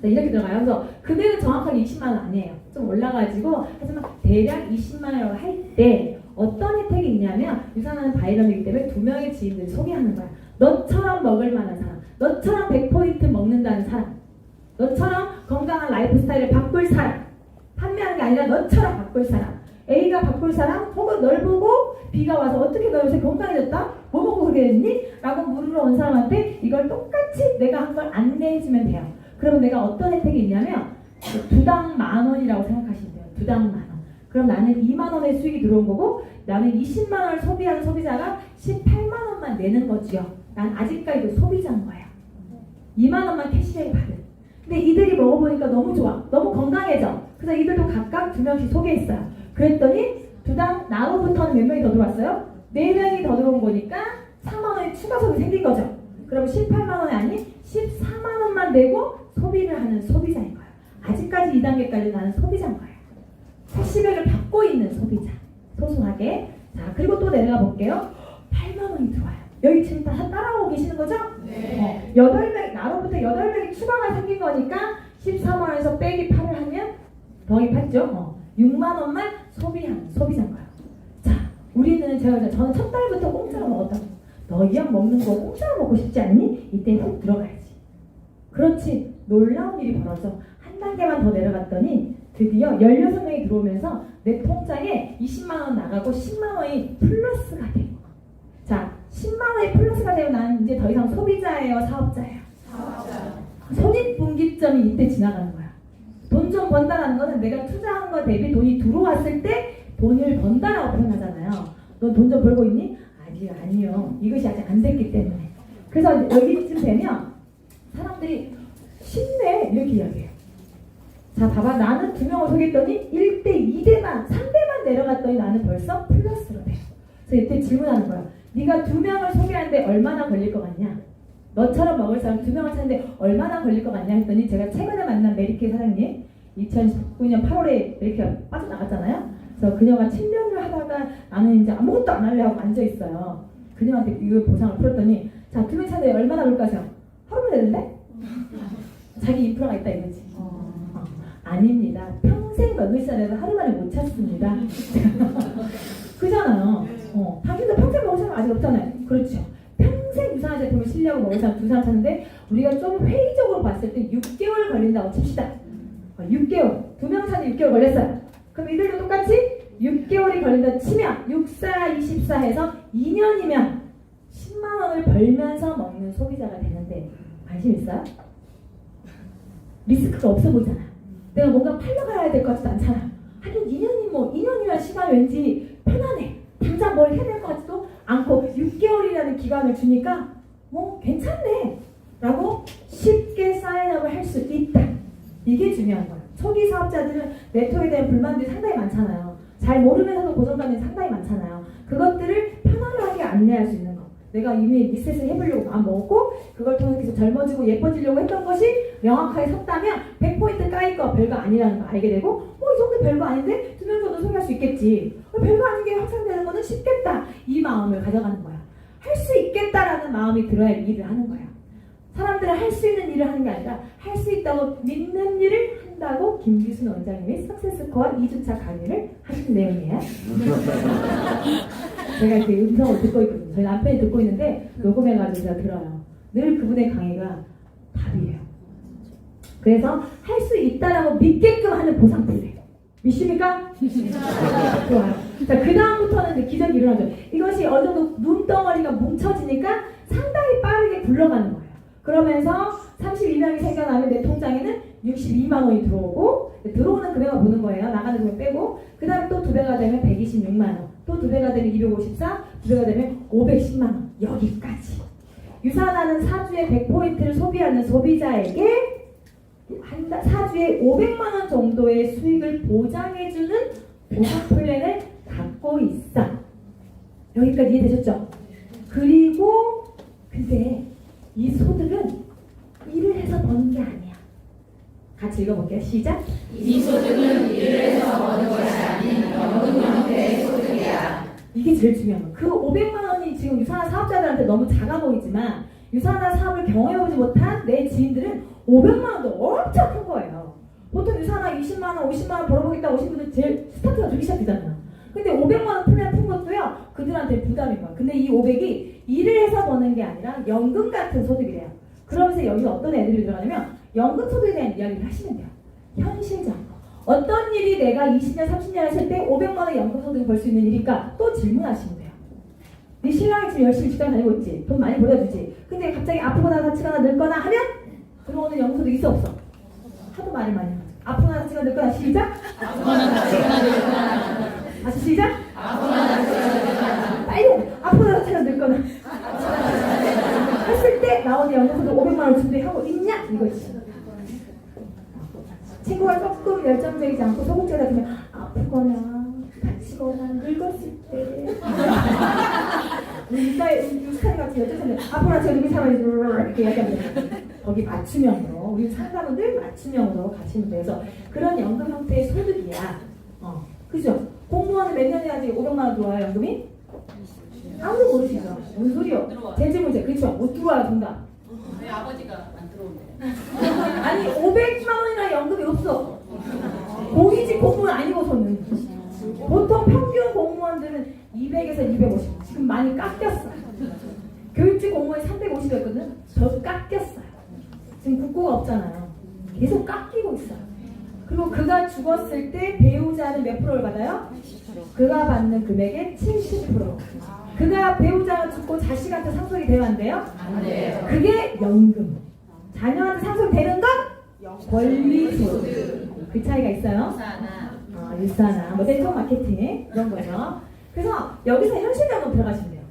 네, 이렇게 들어가요. 그래서 금액은 정확하게 20만 원 아니에요. 좀 올라가지고 하지만 대략 20만 원을 할 때 어떤 혜택이 있냐면 유산하는 바이러이기 때문에 2명의 지인들을 소개하는 거야. 너처럼 먹을 만한 사람, 너처럼 100포인트 먹는다는 사람, 너처럼 건강한 라이프 스타일을 바꿀 사람, 판매하는 게 아니라 너처럼 바꿀 사람. A가 바꿀 사람 혹은 널 보고 B가 와서 어떻게 너 요새 건강해졌다? 뭐 먹고 그렇게 됐니? 라고 물으러 온 사람한테 이걸 똑같이 내가 한 걸 안내해주면 돼요. 그러면 내가 어떤 혜택이 있냐면 두당 10,000원이라고 생각하시면 돼요. 두당 10,000원. 그럼 나는 2만 원의 수익이 들어온 거고 나는 20만 원을 소비하는 소비자가 18만 원만 내는 거지요. 난 아직까지도 소비자인 거예요. 2만 원만 캐시백 받은. 근데 이들이 먹어보니까 너무 좋아. 너무 건강해져. 그래서 이들도 각각 2명씩 소개했어요. 그랬더니 두당 나로부터는 몇 명이 더 들어왔어요? 4명이 더 들어온 거니까 4만 원의 추가 소비 생긴 거죠. 그럼 18만 원이 아닌 14만 원만 내고 소비를 하는 소비자인 거예요. 아직까지 2단계까지 나는 소비자인 거예요. 캐시백을 받고 있는 소비자. 소소하게. 자, 그리고 또 내려가 볼게요. 8만 원이 들어와요. 여기 지금 다 따라오고 계시는 거죠? 네. 8명, 나로부터 8명이 추가가 생긴 거니까 14만 원에서 빼기 8을 하면 더하기 8죠? 6만 원만 소비하는 소비자인 거예요. 자, 우리는 저는 첫 달부터 공짜로 먹었다고. 너 이 약 먹는 거 공짜로 먹고 싶지 않니? 이때 훅 들어가야지. 그렇지. 놀라운 일이 벌어져. 한 단계만 더 내려갔더니 드디어 16명이 들어오면서 내 통장에 20만 원 나가고 10만 원이 플러스가 돼. 자, 10만 원이 플러스가 되면 나는 이제 더 이상 소비자예요, 사업자예요? 사업자. 손익분기점이 이때 지나가는 거야. 돈 좀 번다라는 거는 내가 투자한 거 대비 돈이 들어왔을 때 돈을 번다라고 표현하잖아요. 너 돈 좀 벌고 있니? 아니요. 이것이 아직 안 됐기 때문에. 그래서 여기쯤 되면 사람들이 쉽네 이렇게 이야기해요. 자, 봐봐. 나는 2명을 소개했더니 1대, 2대만, 3대만 내려갔더니 나는 벌써 플러스로 돼. 그래서 이때 질문하는 거야. 네가 2명을 소개하는데 얼마나 걸릴 것 같냐? 너처럼 먹을 사람 2명을 찾는데 얼마나 걸릴 것 같냐 했더니 제가 최근에 만난 메리케 사장님 2019년 8월에 메리케가 빠져나갔잖아요. 그래서 그녀가 침련을 하다가 나는 이제 아무것도 안 할래 하고 앉아있어요. 그녀한테 이거 보상을 풀었더니 자, 2명 찾는데 얼마나 걸릴까 하세요? 하루면 되는데? 자기 인프라가 있다 이거지. 아닙니다. 평생 먹을 사람은 하루 만에 못 찾습니다. 그잖아요. 당신도 평생 먹을 사람 아직 없잖아요. 그렇죠. 평생 유산화 제품을 쓰려고 먹을 사람 2사람 찾는데 우리가 좀 회의적으로 봤을 때 6개월 걸린다고 칩시다. 6개월. 2명 찾는 6개월 걸렸어요. 그럼 이들도 똑같이 6개월이 걸린다 치면 64, 24 해서 2년이면 10만 원을 벌면서 먹는 소비자가 되는데 관심 있어요? 리스크가 없어 보이잖아. 내가 뭔가 팔러 가야 될 것 같지도 않잖아. 하긴 2년이면 시간 왠지 편하네. 당장 뭘 해야 될 것 같지도 않고 6개월이라는 기간을 주니까 괜찮네 라고 쉽게 사인업을 할 수 있다. 이게 중요한 거예요. 초기 사업자들은 네트워크에 대한 불만들이 상당히 많잖아요. 잘 모르면서도 고정관념이 상당히 많잖아요. 그것들을 편안하게 안내할 수 있는 거. 내가 이미 리셋을 해보려고 마음 먹었고 그걸 통해서 계속 젊어지고 예뻐지려고 했던 것이 명확하게 섰다면 100포인트 까일 거 별거 아니라는 거 알게 되고 이 정도 별거 아닌데 2명 정도 소개할 수 있겠지. 별거 아닌 게 확산되는 거는 쉽겠다. 이 마음을 가져가는 거야. 할 수 있겠다라는 마음이 들어야 일을 하는 거야. 사람들은 할 수 있는 일을 하는 게 아니라 할 수 있다고 믿는 일을 한다고 김기순 원장님이 석세스코어 2주차 강의를 하신 내용이에요. 제가 이렇게 음성을 듣고 있거든요. 저희 남편이 듣고 있는데 녹음해가지고 제가 들어요. 늘 그분의 강의가 답이에요. 그래서 할 수 있다라고 믿게끔 하는 보상들이에요. 믿습니까? 좋아요. 자, 그 다음부터는 기적이 일어나죠. 이것이 어느 정도 눈덩어리가 뭉쳐지니까 상당히 빠르게 굴러가는 거예요. 그러면서 32명이 생겨나면 내 통장에는 62만 원이 들어오고 들어오는 금액만 보는 거예요. 나가는 금액 빼고 그 다음에 또 2배가 되면 126만 원 또 2배가 되면 254 2배가 되면 510만 원 여기까지. 유산하는 사주에 100포인트를 소비하는 소비자에게 사주에 500만 원 정도의 수익을 보장해주는 보상 플랜을 갖고 있어. 여기까지 이해되셨죠? 그리고 근데 이 소득은 일을 해서 버는 게 아니야. 같이 읽어볼게요. 시작. 이 소득은 일을 해서 버는 것이 아닌 연금 형태의 소득이야. 이게 제일 중요한 거야. 그 500만 원이 지금 유산화 사업자들한테 너무 작아 보이지만 유산화 사업을 경험해보지 못한 내 지인들은 500만 원도 엄청 큰 거예요. 보통 유산화 20만 원, 50만 원 벌어보겠다 오신 분들 제일 스타트가 저기 시작되잖아요. 근데 500만 원 플랜 푼 것도요. 그들한테 부담인 거야. 근데 이 500이 일을 해서 버는 게 아니라 연금 같은 소득이래요. 그러면서 여기 어떤 애들이 들어가냐면 연금 소득에 대한 이야기를 하시면 돼요. 현실적. 어떤 일이 내가 20년, 30년 했을 때 500만 원 연금 소득을 벌 수 있는 일일까? 또 질문하시면 돼요. 네 신랑이 지금 열심히 직장 다니고 있지. 돈 많이 벌어주지. 근데 갑자기 아프거나 다치거나 늙거나 하면 들어오는 연금 소득 있어 없어? 하도 말이 많이 하죠. 아프거나 다치거나 늙거나 시작? 아프거나 다치거나 늙거나. 다시 시작? 아프거나 다치거나 늙거나. 빨리 아프거나 다치거나 늙거나 했을 때 나오는 연금 소득 500만 원 준비하고 있냐? 이거지. 친구가 조금 열정적이지 않고 소극적이다 그러면 아프거나 다치거나 늙었을 때 유스카이 같은 여자분들 아프거나 제가 늙은 사람이 이렇게 얘기하면 거기 맞춤형으로 우리 상담은 늘 맞춤형으로 가시면 돼요. 그래서 그런 연금 형태의 소득이야. 그죠? 공무원은 몇 년 해야지 500만 원 들어와요 연금이? 아무도 모르시죠? 뭔 소리요? 재질문제 그렇죠? 못 들어와요 정답. 내 아버지가 안 들어온대. 아니 500만 원이나 연금이 없어. 공이직 공무원 아니고서는 보통 평균 공무원들은 200에서 250 지금 많이 깎였어. 교육직 공무원이 350이었거든. 저 깎였어요. 지금 국고가 없잖아요. 계속 깎이고 있어요. 그리고 그가 죽었을 때 배우자는 몇 프로를 받아요? 그가 받는 금액의 70%. 그가 배우자가 죽고 자식한테 상속이 되면 안 돼요? 안 돼요. 그게 연금. 자녀한테 상속되는 건 권리소득. 그 차이가 있어요. 사나. 일사나 뭐 네트워크 마케팅 이런 거죠. 그래서 여기서 현실적으로 들어가시면 돼요.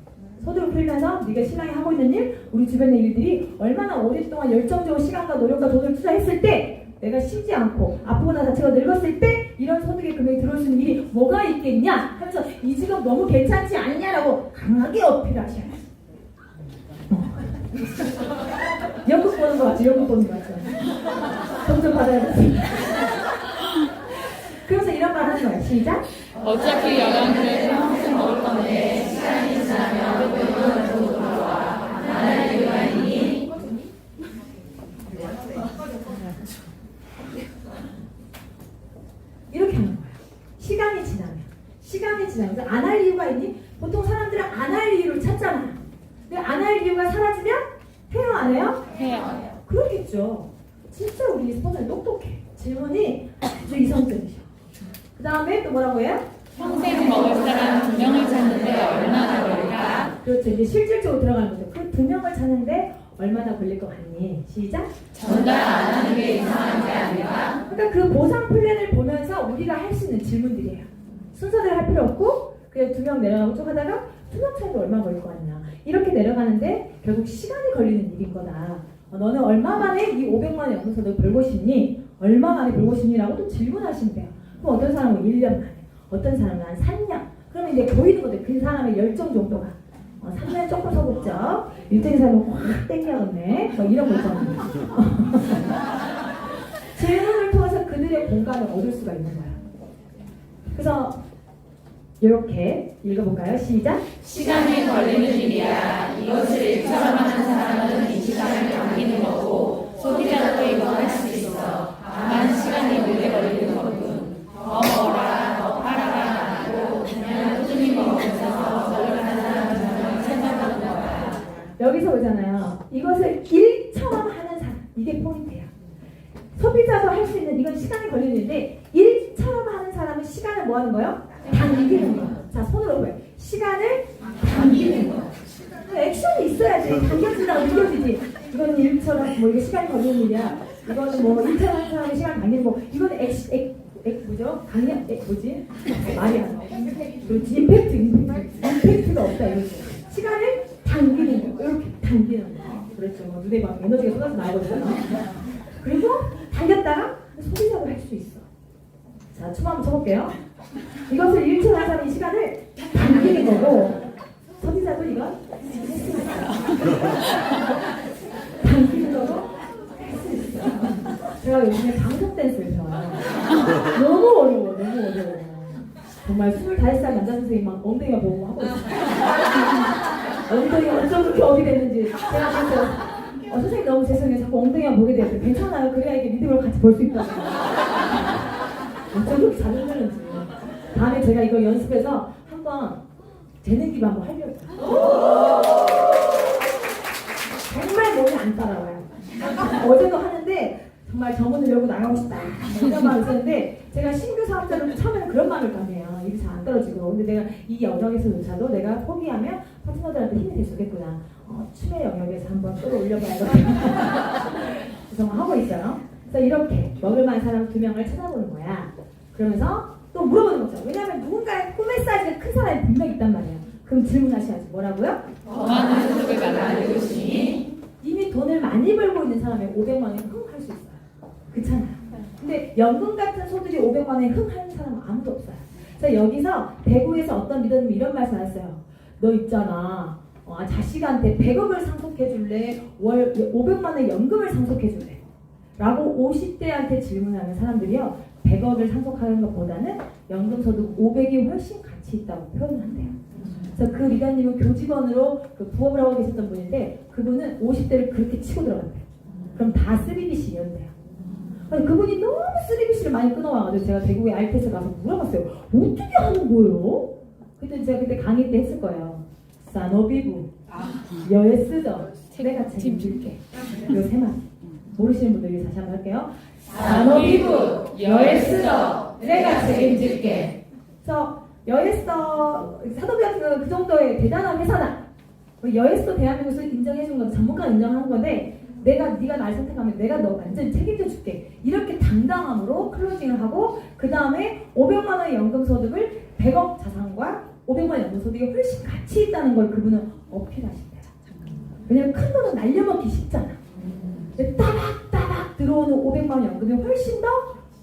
소득을 풀면서 네가 신랑이 하고 있는 일, 우리 주변의 일들이 얼마나 오랫동안 열정적으로 시간과 노력과 돈을 투자했을 때 내가 쉬지 않고 아프거나 다치거나 늙었을 때 이런 소득의 금액이 들어올 수 있는 일이 뭐가 있겠냐 하면서 이 직업 너무 괜찮지 않냐라고 강하게 어필하셔야 돼요. 연극 보는 거 같죠? 연극 보는 거 같죠? 점점 받아야겠지. 그래서 이런 말 하는 거예요. 시작. 어차피 영양제 평생 먹을 건데 시간이 지나면 배우는 돈 돌아와. 나는 이유가 있니? 이렇게 하는 거예요. 시간이 지나면서 안 할 이유가 있니? 보통 사람들은 안 할 이유를 찾잖아요. 근데 안 할 이유가 사라지면 해요 안 해요? 해요. 그렇겠죠. 진짜 우리 스폰서는 똑똑해. 질문이 아주 이성적이셔. 그 다음에 또 뭐라고 해요? 평생 먹을 사람 2명을 찾는데 얼마나 걸릴까? 그렇죠. 이제 실질적으로 들어가는 거죠. 그 2명을 찾는데 얼마나 걸릴 것 같니? 시작. 전달 안 하는 게 이상한 게 아니라. 그러니까 그 보상 플랜을 보면서 우리가 할 수 있는 질문들이에요. 순서대로 할 필요 없고 그냥 2명 내려가고 쭉 하다가 2명 차이로 얼마 걸릴 것 같냐. 이렇게 내려가는데 결국 시간이 걸리는 일인 거다. 너는 얼마 만에 이 500만 원 연금소득을 벌고 싶니? 얼마 만에 보고 싶니라고 또 질문하시면 돼요. 그럼 어떤 사람은 1년 만에, 어떤 사람은 한 3년. 그러면 이제 보이는 거죠. 그 사람의 열정 정도가. 3년 조금 서럽죠. 일등인 사람은 확 땡겨갔네. 뭐 이런 거 있잖아요. 질문을 통해서 그들의 공감을 얻을 수가 있는 거예요. 그래서 이렇게 읽어볼까요? 시작. 시간이 걸리는 일이야. 이것을 일처럼 하는 사람은 이 시간을 당기는 거고 소비자도 이거 할 수 있어. 다만 시간이 오래 걸리는 거군. 더 먹어라, 더 팔아라 하고 그냥 꾸준히 먹으면서 노력하는 사람을 찾아보는 거야. 여기서 보잖아요. 이것을 일처럼 하는 사람. 이게 포인트예요. 소비자도 할 수 있는 이건 시간이 걸리는데 일처럼 하는 사람은 시간을 뭐 하는 거예요? 당기는 거예요. 자, 손으로 보여요. 시간을 당기는 거예요. 액션이 있어야지. 당겨진다고 느껴지지. 이거는 일처럼 뭐 이게 시간이 걸리는 일이야. 이거는 뭐 일처럼 하는 사람이 시간 당기는 거. 이거는 뭐죠? 강력 뭐지? 말이 안 나와. 그렇지. 임팩트가 없다 이거지. 시간을 당기는 거. 이렇게 당기는 거. 그렇죠. 뭐 눈에 막 에너지가 쏟아져 나오거든요. 그리고 당겼다가 소비자도 할 수 있어. 자, 춤 한번 춰볼게요. 이것을 일처럼 하는 사람이 시간을 당기는 거고 소비자도 이건 당기는 거고 할 수 있어. 제가 요즘에 방송 댄스를 배워요. 너무 어려워. 정말 25살 남자 선생님 막 엉덩이가 보고 하고 있어요. 엉덩이가 어쩜 그렇게 어디 됐는지 제가 그래서 선생님 너무 죄송해요. 자꾸 엉덩이가 보게 돼요. 괜찮아요. 그래야 이게 리듬을 같이 볼 수 있거든요. 어쩜 그렇게 잘 흔드는지. 다음에 제가 이거 연습해서 한번 재능기부 한번 하려고요. 정말 몸이 안 따라와요. 어제도 하는데 정말 정문을 열고 나가고 싶다. 이런 마음이 있었는데 제가 신규 사업자로서 처음에는 그런 마음을 가네요. 일이 잘 안 떨어지고. 근데 내가 이 영역에서조차도 내가 포기하면 파트너들한테 힘이 될 수 있겠구나. 춤의 영역에서 한번 끌어올려봐야겠다. 그래서 하고 있어요. 그래서 이렇게 먹을만한 사람 2명을 찾아보는 거야. 그러면서 또 물어보는 거죠. 왜냐하면 누군가의 꿈의 사이즈가 큰 사람이 분명히 있단 말이에요. 그럼 질문하셔야지. 뭐라고요? 더 많은 소득을 만들고 싶니? 이미 돈을 많이 벌고 있는 사람이 500만 원에 흥 할 수 있어요. 그렇잖아요. 근데 연금 같은 소득이 500만 원에 흥 하는 사람은 아무도 없어요. 그래서 여기서 대구에서 어떤 리더님이 이런 말씀 하셨어요. 너 있잖아. 자식한테 100억을 상속해 줄래? 월 500만 원의 연금을 상속해 줄래? 라고 50대한테 질문하는 사람들이요. 100억을 상속하는 것보다는 연금소득 500이 훨씬 가치 있다고 표현한대요. 그래서 그 리더님은 교직원으로 그 부업을 하고 계셨던 분인데 그분은 50대를 그렇게 치고 들어간대요. 그럼 다 3BC였대요. 그분이 너무 3BC를 많이 끊어와가지고 제가 대구에 알테스 가서 물어봤어요. 어떻게 하는 거예요? 그때 제가 그때 강의 때 했을 거예요. 산업이부, 여예스더, 내가 책임질게. 요 세 마디. 모르시는 분들 위해서 다시 한번 할게요. 산업이부, 여예스더, 내가 책임질게. 그래서 여예스더, 산업이 같은 경우는 그 정도의 대단한 회사다. 여예스더 대한민국에서 인정해준 건 전문가 인정하는 건데 네가 날 선택하면 내가 너 완전히 책임져 줄게. 이렇게 당당함으로 클로징을 하고 그 다음에 500만 원의 연금 소득을 100억 자산과 500만 원 연금 소득이 훨씬 가치 있다는 걸 그분은 어필하신대요. 왜냐면 큰 돈은 날려먹기 쉽잖아. 근데 따박따박 들어오는 500만 원 연금이 훨씬 더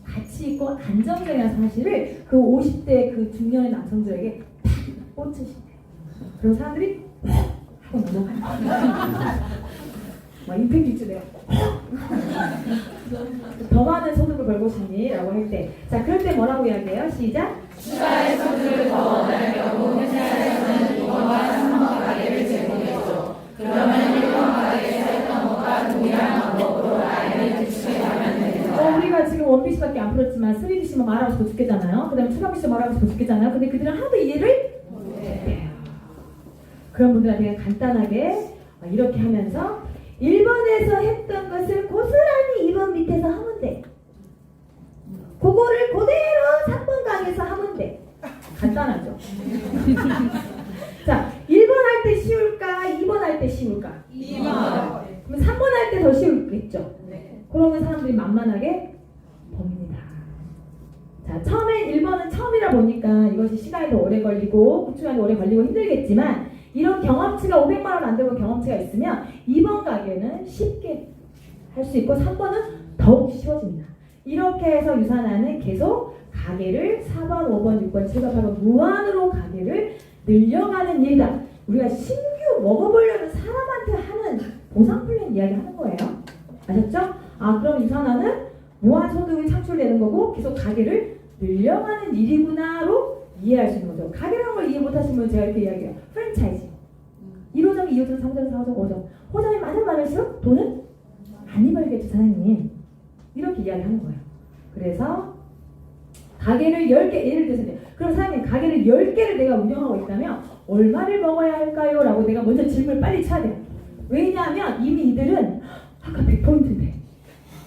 가치 있고 안정적이라는 사실을 그 50대 그 중년의 남성들에게 탁 꽂히신대요. 그런 사람들이 하고 넘어가요. 막 임팩트 있죠 내가. 더 많은 소득을 벌고 싶니? 라고 할 때. 자, 그럴 때 뭐라고 이야기해요? 시작. 추가의 소득을 더 원할 경우 회사에서는 2번과 3번 가게를 제공해줘. 그러면 1번 가게에서 했던 것과 동일한 방법으로 라인을 구축해가면 되죠. 우리가 지금 원BC밖에 안 풀었지만 3BC만 말하고 싶어 죽겠잖아요. 그 다음에 추가 BC 말하고 싶어 죽겠잖아요. 근데 그들은 하나도 이해를 못해요. 그런 분들한테 간단하게 이렇게 하면서 1번에서 했던 것을 고스란히 2번 밑에서 하면 돼. 그거를 그대로 3번 강에서 하면 돼. 간단하죠? 자, 1번 할 때 쉬울까? 2번 할 때 쉬울까? 2번. 그럼 3번 할 때 더 쉬울겠죠? 네. 그러면 사람들이 만만하게 봅니다. 자, 처음에 1번은 처음이라 보니까 이것이 시간이 더 오래 걸리고 구축하기 오래 걸리고 힘들겠지만 이런 경험치가 500만 원 안 되고 경험치가 있으면 2번 가게는 쉽게 할 수 있고 3번은 더욱 쉬워집니다. 이렇게 해서 유산하는 계속 가게를 4번, 5번, 6번, 7번, 8번 무한으로 가게를 늘려가는 일이다. 우리가 신규 먹어보려는 사람한테 하는 보상 플랜 이야기 하는 거예요. 아셨죠? 아, 그럼 유산하는 무한 소득이 창출되는 거고 계속 가게를 늘려가는 일이구나로 이해할 수 있는 거죠. 가게라는 걸 이해 못하시면 제가 이렇게 이야기해요. 프랜차이즈. 1호점, 2호점, 3호점, 4호점, 5호점. 호점이 많을수록 돈은 많이 벌겠죠, 사장님. 이렇게 이야기하는 거예요. 그래서 가게를 10개, 예를 들어서 그럼 사장님 가게를 10개를 내가 운영하고 있다면 얼마를 먹어야 할까요? 라고 내가 먼저 질문을 빨리 쳐야 돼요. 왜냐하면 이미 이들은 아까 100포인트인데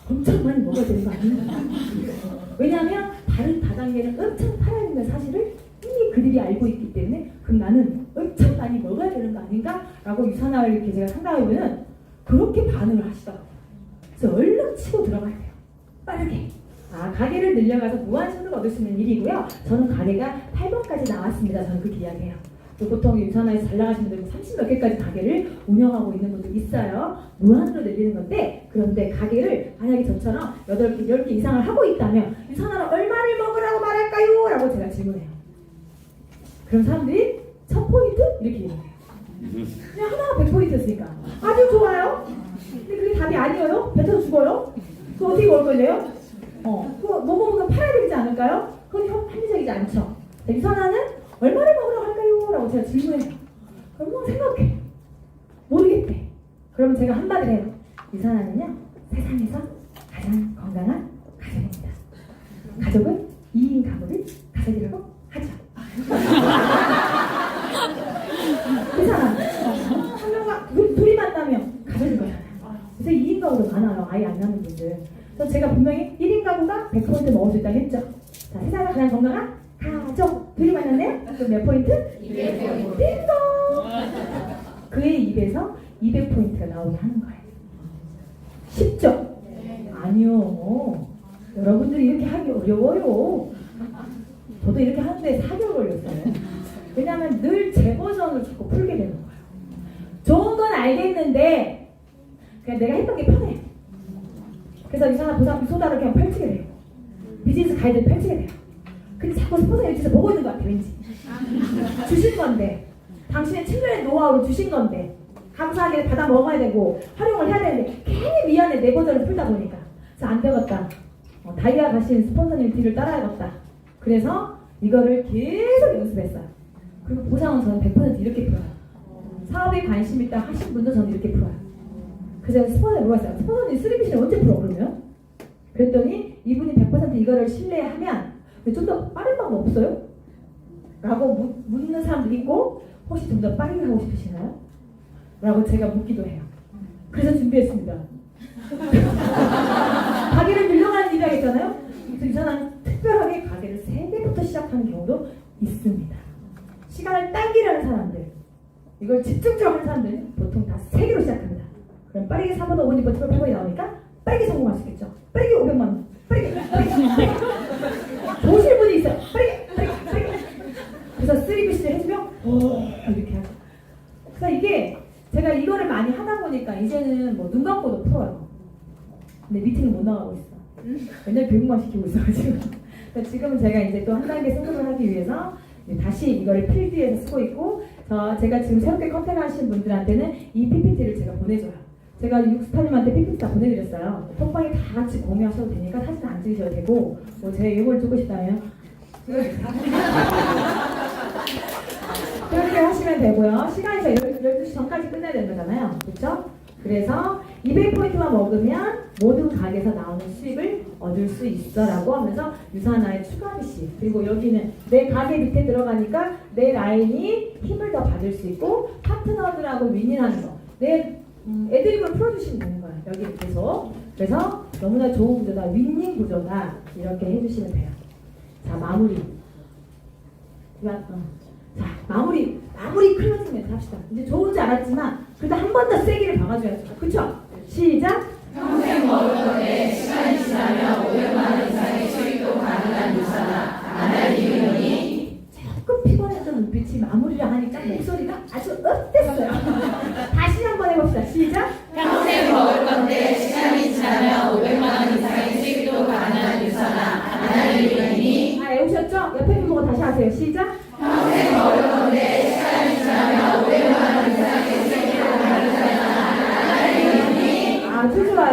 엄청 많이 먹어야 되는 거 아니에요? 왜냐하면 다른 다단계는 엄청 팔아야 되는 사실을 이미 그들이 알고 있기 때문에 그럼 나는 엄청 많이 먹어야 되는 거 아닌가? 라고 유산화를 이렇게 제가 상담해보면 그렇게 반응을 하시더라고요. 그래서 얼른 치고 들어가야 돼요. 빠르게. 아, 가게를 늘려가서 무한소득 얻을 수 있는 일이고요. 저는 가게가 8번까지 나왔습니다. 저는 그렇게 이야기해요. 보통 유산화에서 잘 나가시는 분들은 30몇 개까지 가게를 운영하고 있는 분들 있어요. 무한으로 늘리는 건데 그런데 가게를 만약에 저처럼 8개, 10개 이상을 하고 있다면 유산화를 얼마를 먹으라고 말할까요? 라고 제가 질문해요. 그럼 사람들이 1000포인트? 이렇게 얘기해요. 그냥 하나가 100포인트였으니까 아주 좋아요. 근데 그게 답이 아니에요? 뱉어서 죽어요? 그거 어떻게 먹을 건데요? 그거 먹으면 팔아야 되지 않을까요? 그건 합리적이지 않죠. 유산화는 얼마를 먹으라고 할까요? 라고 제가 질문해요. 그럼 뭐 생각해. 모르겠대. 그러면 제가 한마디를 해요. 유산화는요, 세상에서 가장 건강한 가족입니다. 가족은 2인 가구를 가족이라고 하죠. 유산화. 한 명과 둘이 만나면 가족인 거잖아요. 그래서 2인 가구도 많아요. 아예 안 낳는 분들. 그래서 제가 분명히 1인 가구가 100% 먹을 수 있다고 했죠. 자, 세상에서 가장 건강한 가족. 둘이 만났네요? 그럼 몇 포인트? 200포인트. 띵동! 그의 입에서 200포인트가 나오게 하는 거예요. 쉽죠? 아니요. 여러분들이 이렇게 하기 어려워요. 저도 이렇게 하는데 4개월 걸렸어요. 왜냐하면 늘 제 버전을 자꾸 풀게 되는 거예요. 좋은 건 알겠는데 그냥 내가 했던 게 편해. 그래서 유산화 보상 소다를 그냥 펼치게 돼요. 비즈니스 가이드를 펼치게 돼요. 근데 자꾸 스폰서 일지에서 보고 있는 것 같아, 왠지. 주신 건데, 당신의 친구의 노하우를 주신 건데, 감사하게 받아 먹어야 되고, 활용을 해야 되는데, 괜히 미안해, 내 버전을 풀다 보니까. 그래서 안 되겠다. 다이아 가신 스폰서님 뒤를 따라야겠다. 그래서 이거를 계속 연습했어요. 그리고 보상은 저는 100% 이렇게 풀어요. 사업에 관심 있다 하신 분도 저는 이렇게 풀어요. 그래서 스폰서에 물어봤어요. 스폰서님 3비시는 언제 풀어, 그러면? 그랬더니 이분이 100% 이거를 신뢰하면 좀 더 빠른 방법 없어요? 라고 묻는 사람도 있고 혹시 좀 더 빠르게 하고 싶으시나요? 라고 제가 묻기도 해요. 그래서 준비했습니다. 가게를 늘려가는 일을 하겠잖아요? 그래서 이 사람은 특별하게 가게를 3개부터 시작하는 경우도 있습니다. 시간을 당기려는 사람들, 이걸 집중적으로 하는 사람들은 보통 다 3개로 시작합니다. 그럼 빠르게 4번, 5번, 6번, 7번, 8번이 나오니까 빠르게 성공할 수 있겠죠. 빠르게 500만 원, 빠르게. 좋으실 분이 있어요. 빠르게. 그래서 3BC를 해주면 이렇게 하죠. 그래서 이게 제가 이거를 많이 하다 보니까 이제는 뭐 눈 감고도 풀어요. 근데 미팅을 못 나가고 있어. 맨날 교육만 시키고 있어가지고. 그러니까 지금은 제가 이제 또 한 단계 승급을 하기 위해서 다시 이거를 필드에서 쓰고 있고, 제가 지금 새롭게 컨택하신 분들한테는 이 PPT를 제가 보내줘요. 제가 육스타님한테 PPT 다 보내드렸어요. 톡방에 다 같이 공유하셔도 되니까 사진 안 찍으셔도 되고, 뭐 제 이걸 듣고 싶다면 그렇게 하시면 되고요. 시간이 12시 전까지 끝내야 되는 거잖아요. 그렇죠? 그래서 200포인트만 먹으면 모든 가게에서 나오는 수익을 얻을 수 있어라고 하면서 유산화의 추가 비시, 그리고 여기는 내 가게 밑에 들어가니까 내 라인이 힘을 더 받을 수 있고 파트너들하고 윈윈하는 거, 내 애드립을 풀어주시면 되는 거예요. 여기 계속. 그래서 너무나 좋은 구조다, 윈윈 구조다, 이렇게 해주시면 돼요. 자, 마무리. 자, 마무리 클로징 멘트 합시다. 이제 좋은지 알았지만 그래도 한 번 더 세기를 박아줘야죠. 그쵸? 시작! 평생 먹을 건데 시간이 지나면 500만 원 이상의 수익도 가능한 유산화 안할 이유니 조금 피곤했던 눈빛이 마무리를 하니까 목소리가 아주 업됐어요. 다시 한번 해봅시다. 시작! 평생 먹을 건데 시간이 지나면 500만 원 이상의 수익도 가능한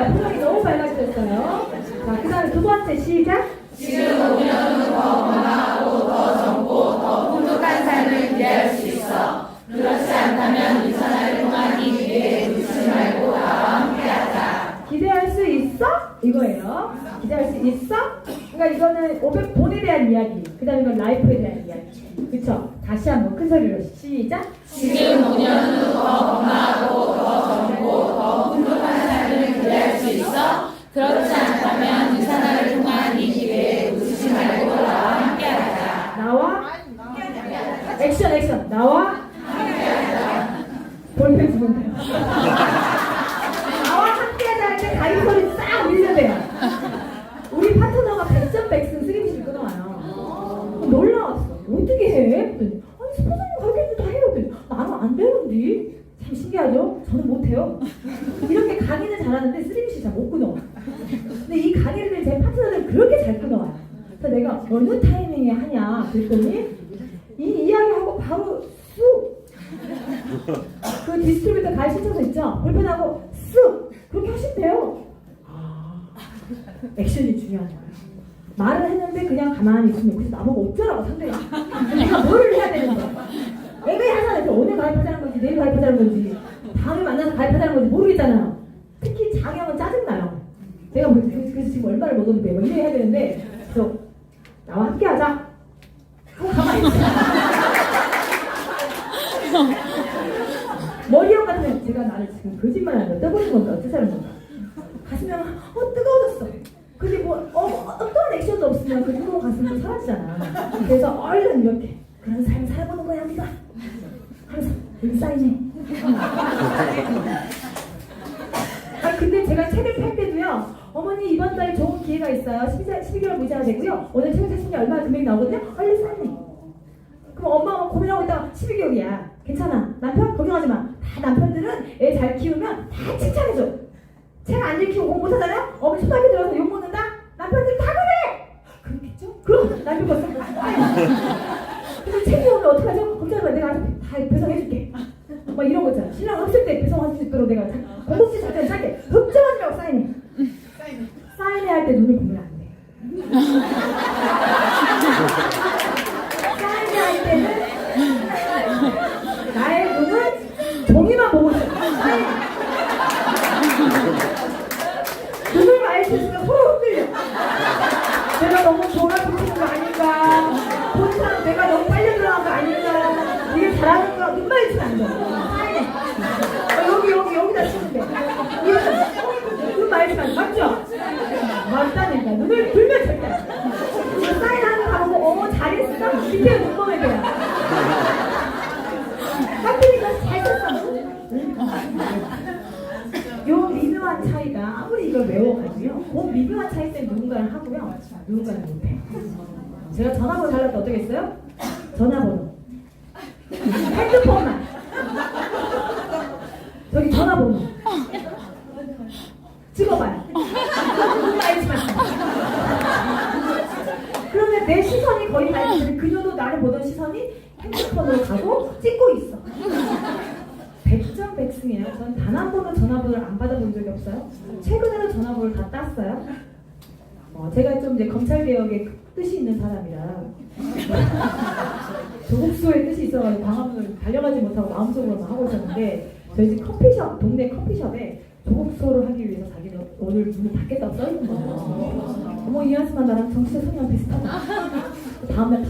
좋아요. 표정이 너무 밝아지셨어요. 자, 그 다음에 두 번째 시작. 지금 5년 후 더 건강하고 더 젊고 더 풍족한 삶을 기대할 수 있어. 그렇지 않다면 이 사나를 통한 이 기회에 놓치지 말고 나와 함께하자. 기대할 수 있어? 이거예요. 기대할 수 있어? 그러니까 이거는 500본에 대한 이야기. 그 다음에 이건 라이프에 대한 이야기. 그쵸? 다시 한번 큰 소리로 시작. 지금 5년 후 더 건강하고 더 젊고 더 풍족한 삶을 기대할 수 있어. 그렇지 않다면 이 사나를 통한 이 기회에 놓치지 말고 나와 함께하자. 나와 액션 나와 볼펜 주면 돼요. 나와 함께하자 할 때 가위 소리 싹 울리면 돼요. 우리 파트너가 100점 100승 쓰레기실 끊어와요. 놀라웠어. 어떻게 해? 그랬더니, 아니 스포츠님 가르쳐도 다 해요. 그랬더니, 나는 안 되는데. 참 신기하죠? 저는 못해요. 이렇게 강의는 잘하는데 쓰레기실 잘 못 끊어. 근데 이 강의를 제 파트너들은 그렇게 잘 끊어와요. 그래서 내가 어느 타이밍에 하냐 그랬더니 이 이야기하고 바로 쑥! 그 디스트리뷰터 가입 신청서 있죠? 볼펜하고 쑥! 그렇게 하시면 돼요. 액션이 중요한 거예요. 말을 했는데 그냥 가만히 있으면 그래서 나보고 어쩌라고 상대가 내가 뭐를 해야 되는 거야. 애매하잖아요. 오늘 가입하자는 건지 내일 가입하자는 건지 다음에 만나서 가입하자는 건지 모르겠잖아요. 특히 장형은 짜증나요. 내가 뭐 그래서 지금 얼마를 먹었는데 뭐 이래야 되는데 그래서 나와 함께 하자 하고 가만히 있어. 머리형 같으면 제가 나를 지금 거짓말하는 거 떠보는 건가 어떻게 하는 건가 가슴이 뜨거워졌어. 근데 뭐 어떠한 액션도 없으면 그 뜨거운 가슴도 사라지잖아. 그래서 얼른 이렇게 그런 삶 살아보는 거야 우리가 하면서 여기 사인해. 아 근데 제가 책을 팔 때도요. 어머니 이번 달에 좋은 기회가 있어요. 12개월 무이자가 되고요. 오늘 책을 사시는 게 얼마 금액이 나오거든요. 얼른 사인해. 그럼 엄마가 고민하고 있다가 12개월이야. 괜찮아. 남편 걱정하지 마. 다 남편들은 애 잘 키우면 다 칭찬해줘. 책 안 읽히고 공부 못하잖아요. 어머니 초등학교 들어서 욕 먹는다. 남편들이 다 그래. 그렇겠죠? 그럼 남편 벌써 근데 책이 오면 어떡하죠? 걱정하지 마. 내가 다 배송해줄게. 막 이런 거 있잖아. 신랑 없을 때 배송할 수 있도록 내가 공복지 작전 짧게 걱정하지 말고 사인해. 사인해 할 때 눈을 보면 안 돼. 사인해 할 때는 나의 눈은 종이만 보고 있어. 사인해. 눈을 마주치면 서로 흔들려. 내가 너무 졸아붙이는 거 아닌가? 본 사람 내가 너무 빨려 들어간 거 아닌가? 이게 잘하는 거 눈 마주치면 안 돼. 사인해. 여기다 치면 돼. 눈 마주치면 안 돼. 맞죠? 맞다니까. 눈을 들면 절대 안 돼. 사인하는 거 가보고 잘했어? 밑에 눈 보면 돼요. 깜빡이가 잘 썼어. 요 미묘한 차이가 아무리 이걸 외워가지고요. 그 미묘한 차이 때문에 누군가를 하고요. 누군가는 못해요. 제가 전화번호 달라도 어떻겠어요? 전화번호. 핸드폰만. 저기 전화번호. 찍어봐요. 그러면 내 시선이 거의 다 있는데 그녀도 나를 보던 시선이 핸드폰으로 가고 찍고 있어. 100점 100승이에요. 전 단 한 번도 전화번호를 안 받아본 적이 없어요. 최근에는 전화번호를 다 땄어요. 제가 좀 이제 검찰개혁에 뜻이 있는 사람이라 조국수의 뜻이 있어가지고 광화문을 달려가지 못하고 마음속으로만 하고 있었는데 저희 집 커피숍, 동네 커피숍에 조국수를 하기 위해서 자기는 오늘 문을 닫겠다고 써있는 거예요. 어머 이 한수만 나랑 정치적 성향 비슷하다. 다음날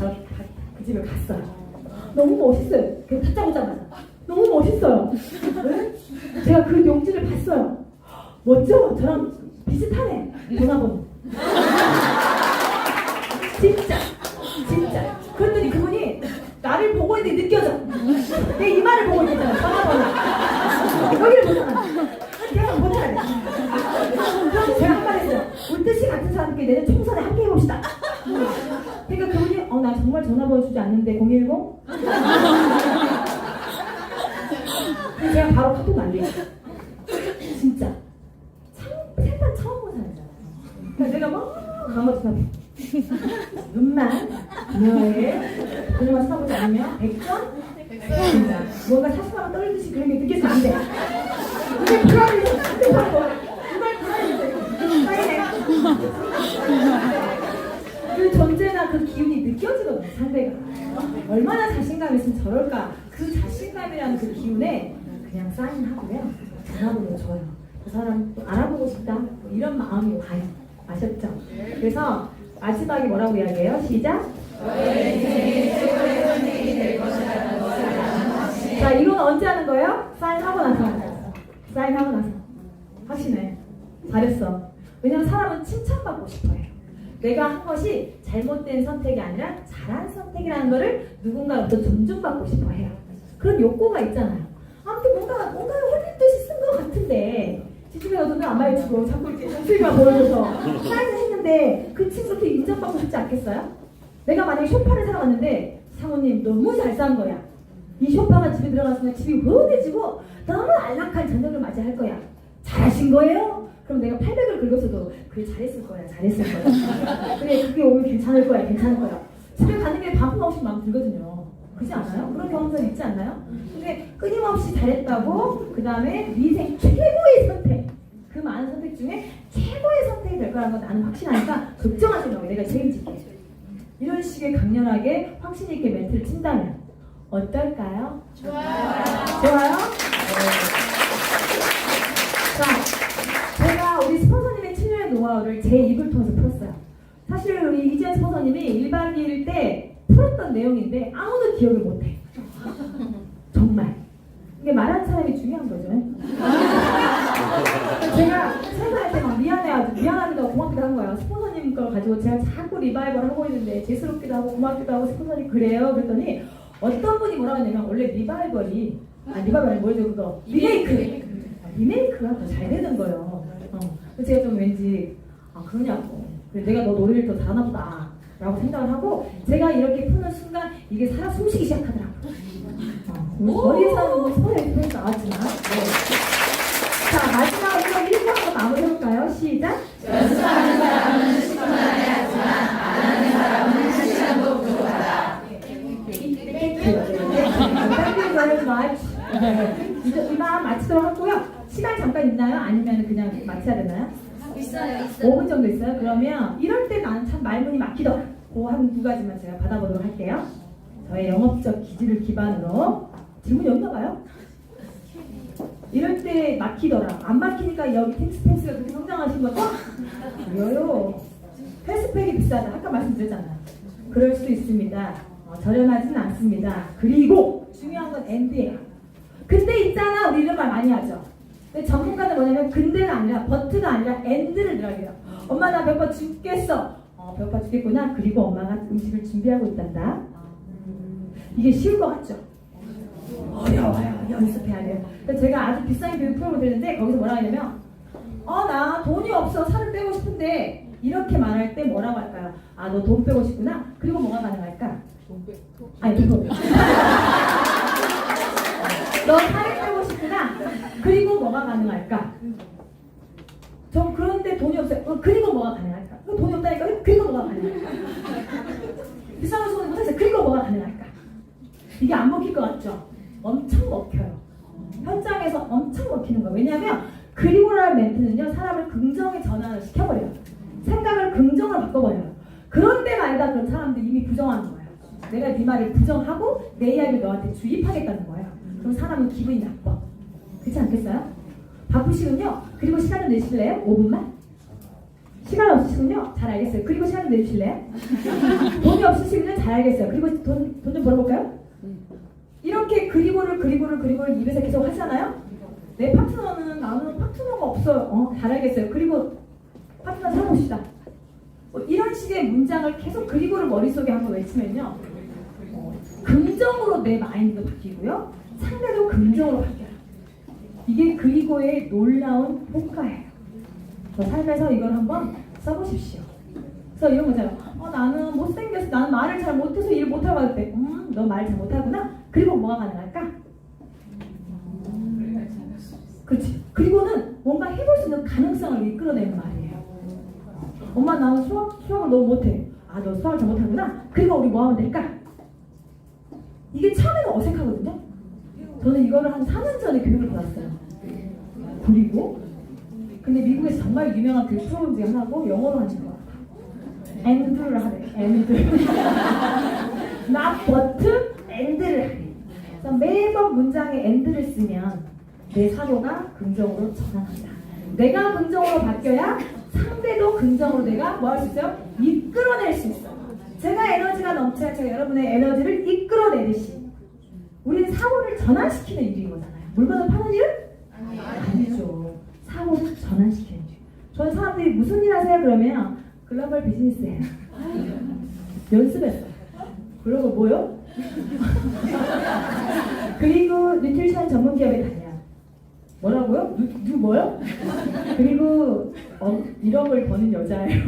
그 집에 갔어요. 너무 멋있어요. 그냥 다짜고짜마자 너무 멋있어요. 네? 제가 그 용지를 봤어요. 멋져? 저랑 비슷하네. 전화번호. 진짜. 그랬더니 그분이 나를 보고 있는데 느껴져. 내 이마를 보고 있잖아. 전화번호. 여기를 보잖아. 계속 못하네. 그래서 제가 한 말 했어요. 우리 뜻이 같은 사람끼리 내년 총선에 함께 해봅시다. 그러니까 그분이 나 정말 전화번호 주지 않는데 010? 제가 바로 카톡 날리고 진짜 생판 처음 본 사람이잖아요. 그래서 내가 막 가만히 눈만 그녀만 쳐다보지 않으면 100점? 뭔가 사수하면 떨리듯이 그런 게 느껴지면 안 돼. 이게 불안해서 안돼 이걸 불안해 그 기운이 느껴지거든요. 상대가 얼마나 자신감 있으면 저럴까. 그 자신감이라는 그 기운에 그냥 사인하고요. 전화번호 줘요. 그 사람 또 알아보고 싶다. 뭐 이런 마음이 와요. 아셨죠? 그래서 마지막에 뭐라고 이야기해요? 시작. 자, 이건 언제 하는 거예요? 사인하고 나서. 사인하고 나서. 확신해. 잘했어. 왜냐면 사람은 칭찬받고 싶어요. 내가 한 것이 잘못된 선택이 아니라 잘한 선택이라는 것을 누군가로부터 존중받고 싶어 해요. 그런 욕구가 있잖아요. 아무튼 뭔가 흘린 듯이 쓴 것 같은데 지중해 너도 안 말해주고 자꾸 이렇게 목소리만 보여줘서 사인을 했는데 그 친구한테 인정받고 싶지 않겠어요? 내가 만약에 쇼파를 사러 갔는데 사모님 너무 잘 산 거야. 이 쇼파가 집에 들어갔으면 집이 훈훈해지고 너무 안락한 저녁을 맞이할 거야. 잘하신 거예요? 그럼 내가 800을 긁었어도 그래 잘했을 거야. 그래 그게 오면 괜찮을 거야. 집에 가는 게 반품 없이 마음 들거든요. 그렇지 않아요? 그런 경험들 있지 않나요? 근데 끊임없이 잘했다고 그 다음에 네 인생 최고의 선택, 그 많은 선택 중에 최고의 선택이 될 거라는 건 나는 확신하니까 걱정하지 말고 내가 책임질게. 이런 식의 강렬하게 확신 있게 멘트를 친다면 어떨까요? 좋아요? 자, 제가 우리 스폰서님의 7년의 노하우를 제 입을 통해서 풀었어요. 사실 우리 이지연 스폰서님이 1박 2일 때 풀었던 내용인데 아무도 기억을 못해. 정말. 이게 말하는 사람이 중요한 거죠. 제가 회사할 때 막 미안하기도 하고 고맙기도 한 거예요. 스폰서님 걸 가지고 제가 자꾸 리바이벌 하고 있는데 재수롭기도 하고 고맙기도 하고 스폰서님 그래요. 그랬더니 어떤 분이 뭐라고 했냐면 원래 리바이벌이 뭐죠 그거? 리메이크가 더 잘 되는 거예요. 그래서 제가 좀 왠지 그러냐고. 그래, 내가 너 노래를 더 잘하나 보다 라고 생각을 하고 제가 이렇게 푸는 순간 이게 살아 숨쉬기 시작하더라고요. 머리에서는 소리가 계속 나왔지만 자, 마지막으로 1번으로 마무리해볼까요? 시작! 연습하는 사람은 10분 안에 하지만 안 하는 사람은 1시간도 부족하다. Thank you very much. 이제 이만 마치도록 하고요. 시간 잠깐 있나요? 아니면 그냥 마쳐야 되나요? 있어요. 5분 정도 있어요? 그러면 이럴 때 나는 참 말문이 막히더라. 그 한 두 가지만 제가 받아보도록 할게요. 저의 영업적 기질을 기반으로 질문이 없나 봐요? 이럴 때 막히더라. 안 막히니까 여기 텍스펜스가 그렇게 성장하신 거죠? 그래요. 패스팩이 비싸다. 아까 말씀드렸잖아요. 그럴 수 있습니다. 저렴하진 않습니다. 그리고 중요한 건 엔드예요. 근데 있잖아. 우리 이런 말 많이 하죠. 근데 전문가는 뭐냐면 근데가 아니라 버트가 아니라 엔드를 들어가요. 엄마 나 배고파 죽겠어. 배고파 죽겠구나. 그리고 엄마가 음식을 준비하고 있단다. 이게 쉬울 것 같죠? 어려워요. 연습해야 돼요. 그래서 제가 아주 비싼 교육 프로그램을 드리는데 거기서 뭐라고 하냐면 나 돈이 없어. 살을 빼고 싶은데 이렇게 말할 때 뭐라고 할까요? 너 돈 빼고 싶구나. 그리고 뭐가 가능할까? 아니 돈. 너 살을 빼고 싶구나. 그리고 뭐가 가능할까? 저 그런데 돈이 없어요. 그리고 뭐가 가능할까? 돈이 없다니까. 그리고 뭐가 가능할까? 비싼 거 소리 못했어요. 그리고 뭐가 가능할까? 이게 안 먹힐 것 같죠? 엄청 먹혀요. 현장에서 엄청 먹히는 거예요. 왜냐하면 그리고라는 멘트는요 사람을 긍정에 전환을 시켜버려요. 생각을 긍정으로 바꿔버려요. 그런데 말이다 그런 사람들 이미 부정하는 거예요. 내가 네 말을 부정하고 내 이야기를 너한테 주입하겠다는 거예요. 그럼 사람은 기분이 나빠. 그렇지 않겠어요? 바쁘시군요. 그리고 시간을 내실래요? 5분만? 시간 없으시군요. 잘 알겠어요. 그리고 시간을 내주실래요? 돈이 없으시군요. 잘 알겠어요. 그리고 돈 좀 벌어볼까요? 이렇게 그리고를 입에서 계속 하잖아요. 내 파트너는 나는 파트너가 없어요. 잘 알겠어요. 그리고 파트너 찾아봅시다. 이런 식의 문장을 계속 그리고를 머릿속에 한번 외치면요. 긍정으로 내 마인드도 바뀌고요. 상대도 긍정으로 바뀌어요. 이게 그리고의 놀라운 효과예요. 삶에서 이걸 한번 써보십시오. 그래서 이런 거잖아요. 나는 못생겨서 나는 말을 잘 못해서 일 못하고 할 때 너 말 잘 못하구나? 그리고 뭐가 가능할까? 그렇지. 그리고는 뭔가 해볼 수 있는 가능성을 이끌어내는 말이에요. 엄마 나는 수학을 너무 못해. 너 수학을 잘 못하구나? 그리고 우리 뭐 하면 될까? 이게 처음에는 어색하거든요. 저는 이거를 한 4년 전에 교육을 받았어요. 그리고 근데 미국에서 정말 유명한 그 프로그램 중에 하나고 영어로 하는 거. and를 하래. and. not but, and를 하래. 그래서 매번 문장에 and를 쓰면 내 사고가 긍정으로 전환한다. 내가 긍정으로 바뀌어야 상대도 긍정으로 내가 뭐 할 수 있어요? 이끌어낼 수 있어요. 제가 에너지가 넘쳐야 제가 여러분의 에너지를 이끌어내듯이 우리는 사고를 전환시키는 일인 거잖아요. 물건을 파는 일은? 아니죠. 사고를 전환시키는 일. 저는 사람들이 무슨 일 하세요? 그러면 글로벌 비즈니스예요. 연습했어요. 그리고 뭐요? 그리고 뉴트리션 전문 기업에 다녀요. 뭐라고요? 누 뭐요? 그리고 1억을 버는 여자예요.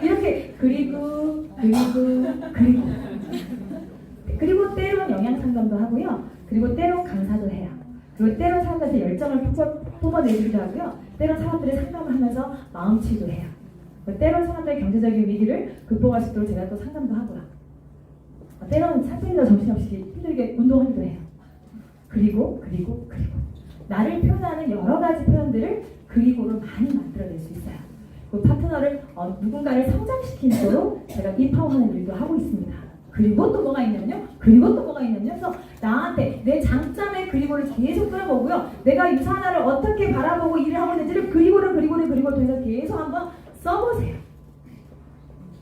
이렇게 그리고 그리고 때론 영양 상담도 하고요. 그리고 때론 강사도 해요. 그리고 때론 사람들한테 열정을 뽑아내기도 하고요. 때론 사람들의 상담을 하면서 마음치유도 해요. 때론 사람들의 경제적인 위기를 극복할 수 있도록 제가 또 상담도 하고요. 때론 상태가 정신없이 힘들게 운동하기도 해요. 그리고 나를 표현하는 여러 가지 표현들을 그리고로 많이 만들어낼 수 있어요. 그 파트너를 누군가를 성장시키도록 제가 인파워하는 일도 하고 있습니다. 그리고 또 뭐가 있냐면요. 그래서 나한테 내 장점의 그리고를 계속 끌어보고요. 내가 유사 하나를 어떻게 바라보고 일을 하고 있는지를 그리고를 통해서 계속 한번 써보세요.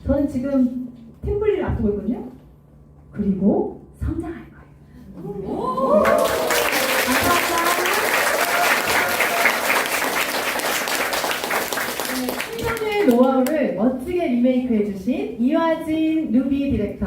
저는 지금 템플리를 앞두고 있거든요. 그리고 성장할 거예요. 신성의 노하우를 멋지게 리메이크해주신 이화진 루비 디렉터